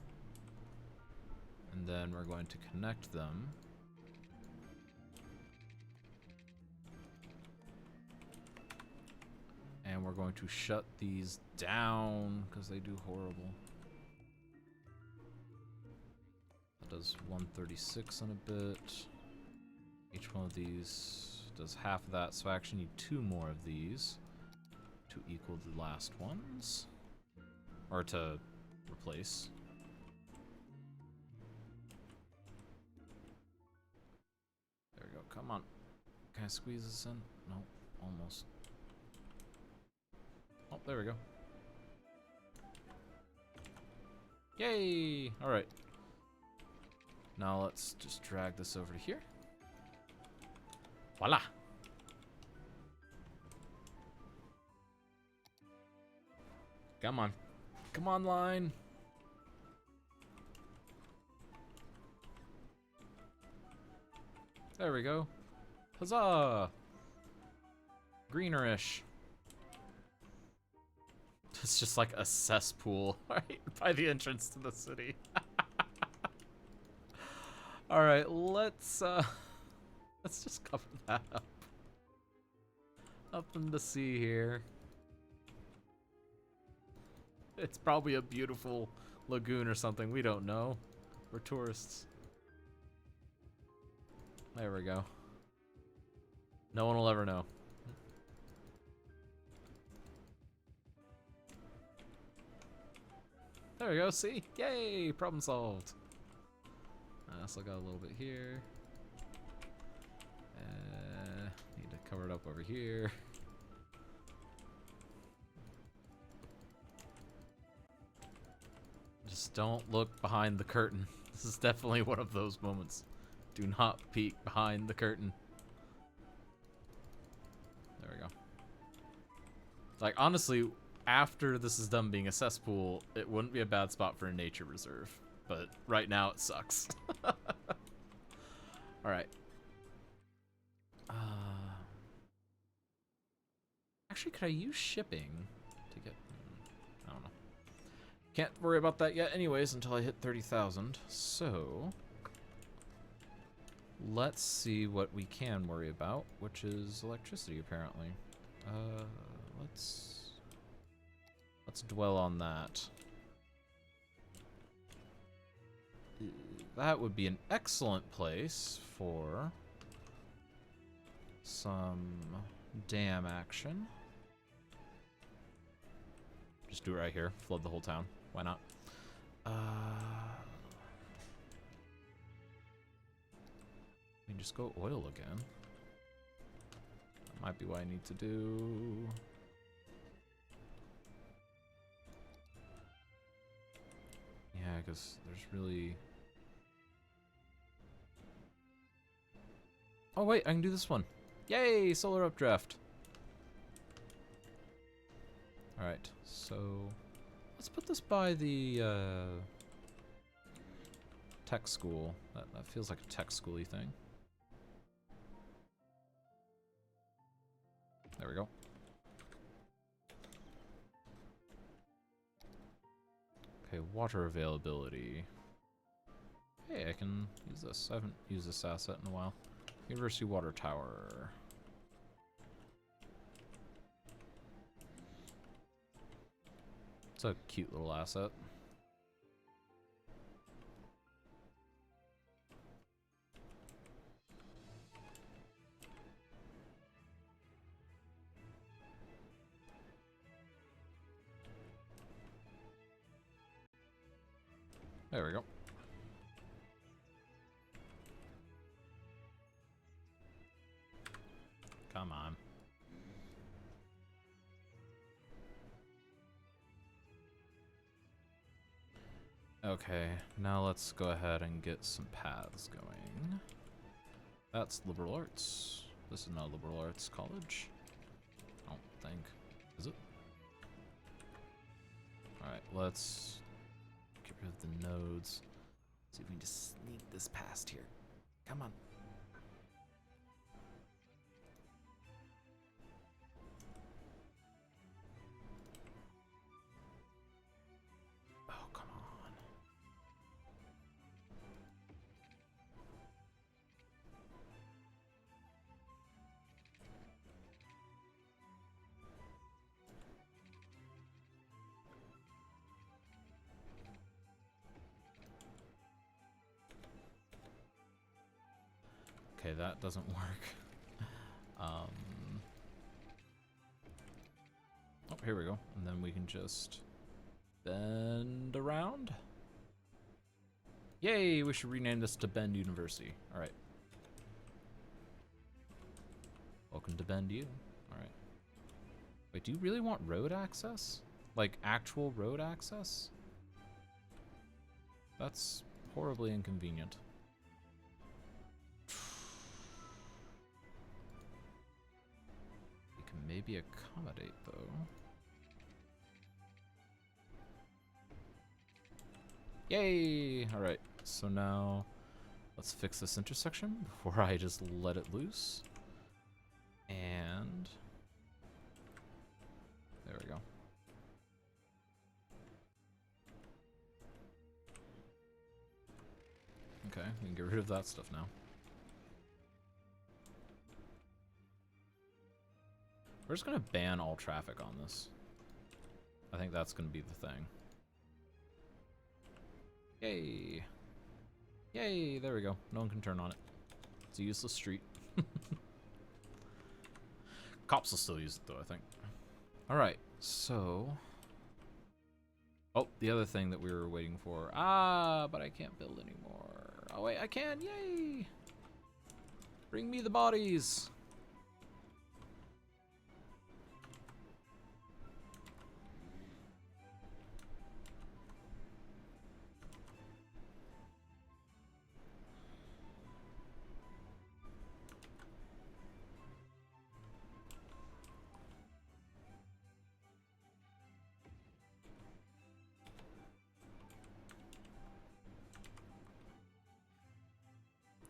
And then we're going to connect them. And we're going to shut these down because they do horrible. That does 136 in a bit. Each one of these does half of that, so I actually need 2 more of these to equal the last ones. Or to replace. come on. Can I squeeze this in? No, almost. Oh, there we go. Yay! Alright. Now let's just drag this over to here. Voila! Come on. Come on, line. There we go. Huzzah! Greenerish. It's just like a cesspool right by the entrance to the city. All right, let's just cover that up. Nothing to see here. It's probably a beautiful lagoon or something. We don't know. We're tourists. There we go. No one will ever know. There we go, see? Yay! Problem solved. I also got a little bit here. Need to cover it up over here. Just don't look behind the curtain. This is definitely one of those moments. Do not peek behind the curtain. There we go. Like, honestly, after this is done being a cesspool, it wouldn't be a bad spot for a nature reserve. But right now, it sucks. Alright. Actually, could I use shipping to get... I don't know. Can't worry about that yet anyways until I hit 30,000. So... let's see what we can worry about, which is electricity, apparently. Let's dwell on that. That would be an excellent place for some dam action. Just do it right here. Flood the whole town. Why not? We can just go oil again. That might be what I need to do. Yeah, because there's really... oh wait, I can do this one. Yay, solar updraft. Alright, so let's put this by the tech school. That feels like a tech schooly thing. There we go. Okay, water availability. Hey, I can use this. I haven't used this asset in a while. University Water Tower. It's a cute little asset. There we go. Come on. Okay, now let's go ahead and get some paths going. That's liberal arts. This is not liberal arts college. I don't think. Is it? Alright, let's get rid of the nodes. See if we can just sneak this past here. Come on. Oh, come on. Okay, that doesn't work. Oh, here we go. And then we can just bend around. Yay, we should rename this to Bend University. All right. Welcome to Bend U. Alright. Wait, do you really want road access? Like, actual road access? That's horribly inconvenient. We can maybe accommodate, though. Yay! Alright, so now let's fix this intersection before I just let it loose. And there we go. Okay, we can get rid of that stuff now. We're just gonna ban all traffic on this. I think that's gonna be the thing. Yay! Yay! There we go. No one can turn on it. It's a useless street. Cops will still use it though, I think. Alright, so... Oh, the other thing that we were waiting for. Ah, but I can't build anymore. Oh wait, I can! Yay! Bring me the bodies!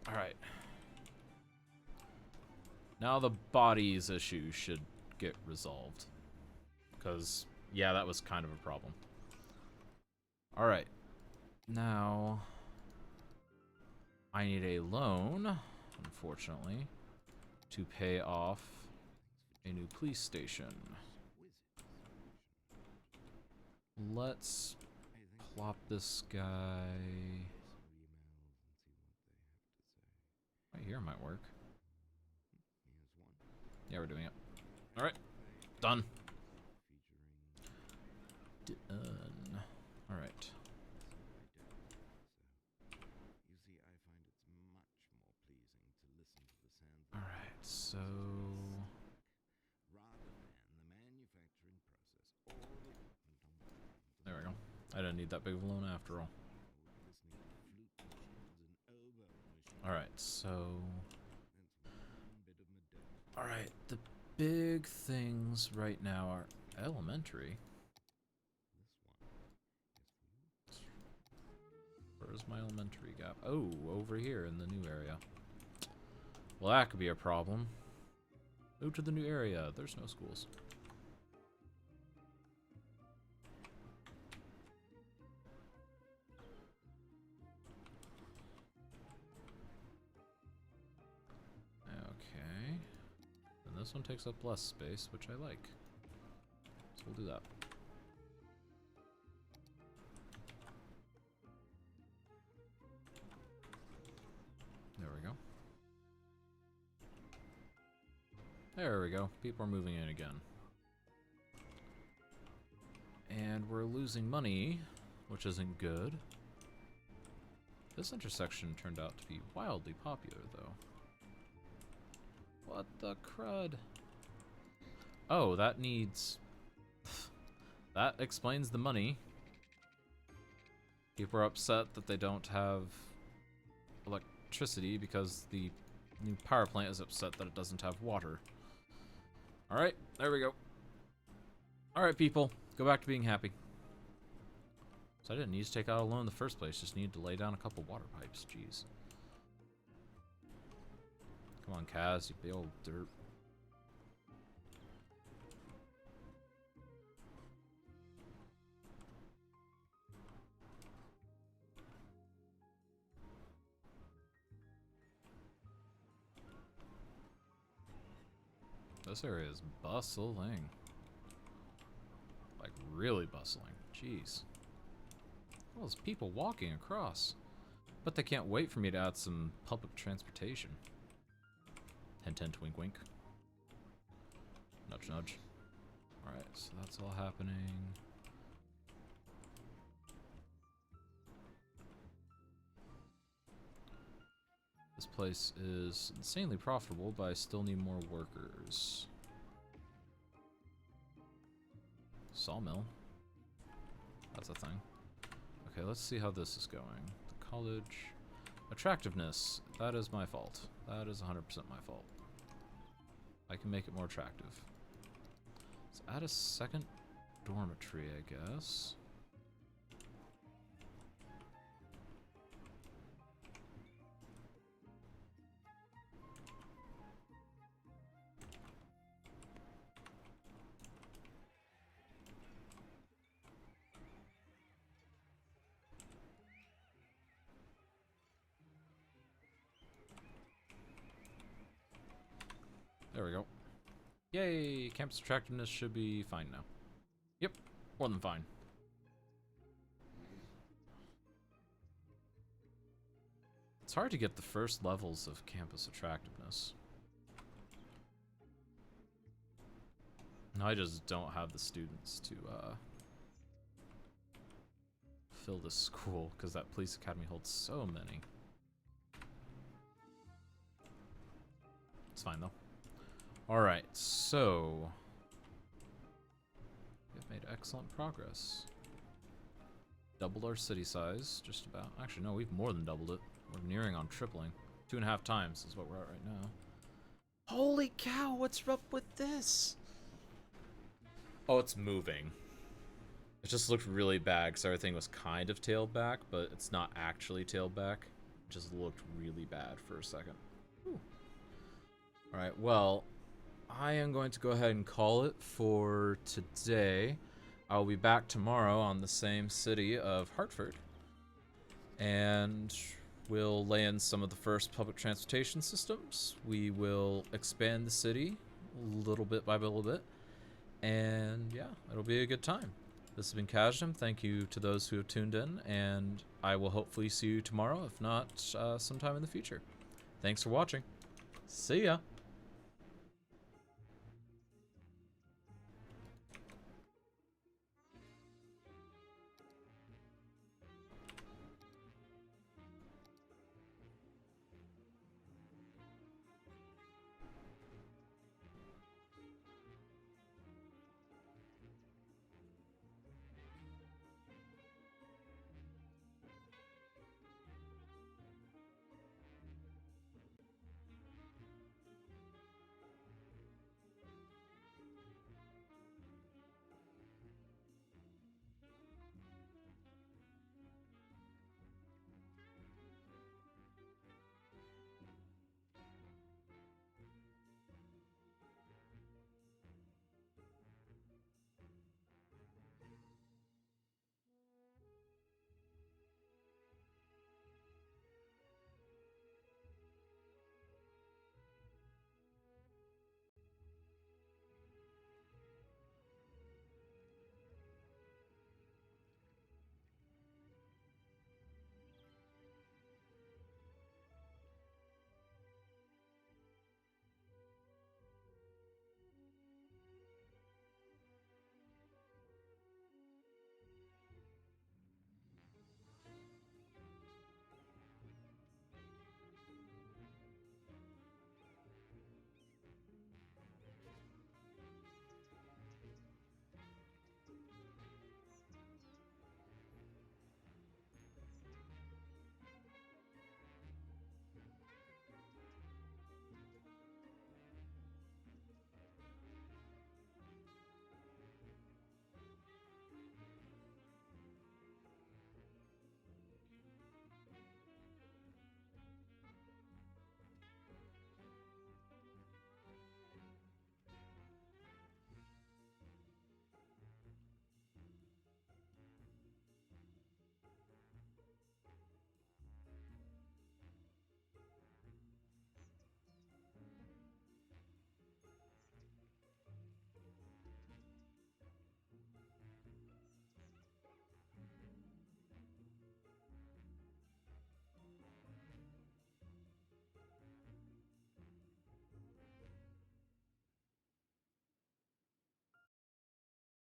Alright. Now the bodies issue should get resolved. Because, yeah, that was kind of a problem. Alright. Now, I need a loan, unfortunately, to pay off a new police station. Let's plop this guy... Right here might work. Yeah, we're doing it. Alright. Done. Done. Alright. Alright, so... There we go. I didn't need that big of a loan after all. Alright, so... Alright, the big things right now are elementary. Where's my elementary gap? Oh, over here in the new area. Well, that could be a problem. Move to the new area. There's no schools. Okay. And this one takes up less space, which I like. So we'll do that. There we go. There we go. People are moving in again. And we're losing money, which isn't good. This intersection turned out to be wildly popular, though. What the crud? Oh, that needs... that explains the money. People are upset that they don't have electricity because the new power plant is upset that it doesn't have water. Alright, there we go. Alright, people. Go back to being happy. So I didn't need to take out a loan in the first place. Just needed to lay down a couple water pipes. Jeez. Come on, Kaz, you big old dirt. This area is bustling. Like, really bustling. Jeez. All those people walking across. But they can't wait for me to add some public transportation. Hint, hint, wink, wink. Nudge, nudge. Alright, so that's all happening. This place is insanely profitable, but I still need more workers. Sawmill. That's a thing. Okay, let's see how this is going. The college. Attractiveness. That is my fault. That is 100% my fault. I can make it more attractive. Let's add a second dormitory, I guess. There we go. Yay! Campus attractiveness should be fine now. Yep, more than fine. It's hard to get the first levels of campus attractiveness. I just don't have the students to fill this school, because that police academy holds so many. It's fine though. Alright, so we've made excellent progress. Doubled our city size, just about. Actually, no, we've more than doubled it. We're nearing on tripling. 2.5 times is what we're at right now. Holy cow, what's up with this? Oh, it's moving. It just looked really bad because everything was kind of tailed back, but it's not actually tailed back. It just looked really bad for a second. Alright, well, I am going to go ahead and call it for today. I'll be back tomorrow on the same city of Hartford. And we'll lay in some of the first public transportation systems. We will expand the city little bit by little bit. And yeah, it'll be a good time. This has been Kazim. Thank you to those who have tuned in. And I will hopefully see you tomorrow, if not sometime in the future. Thanks for watching. See ya.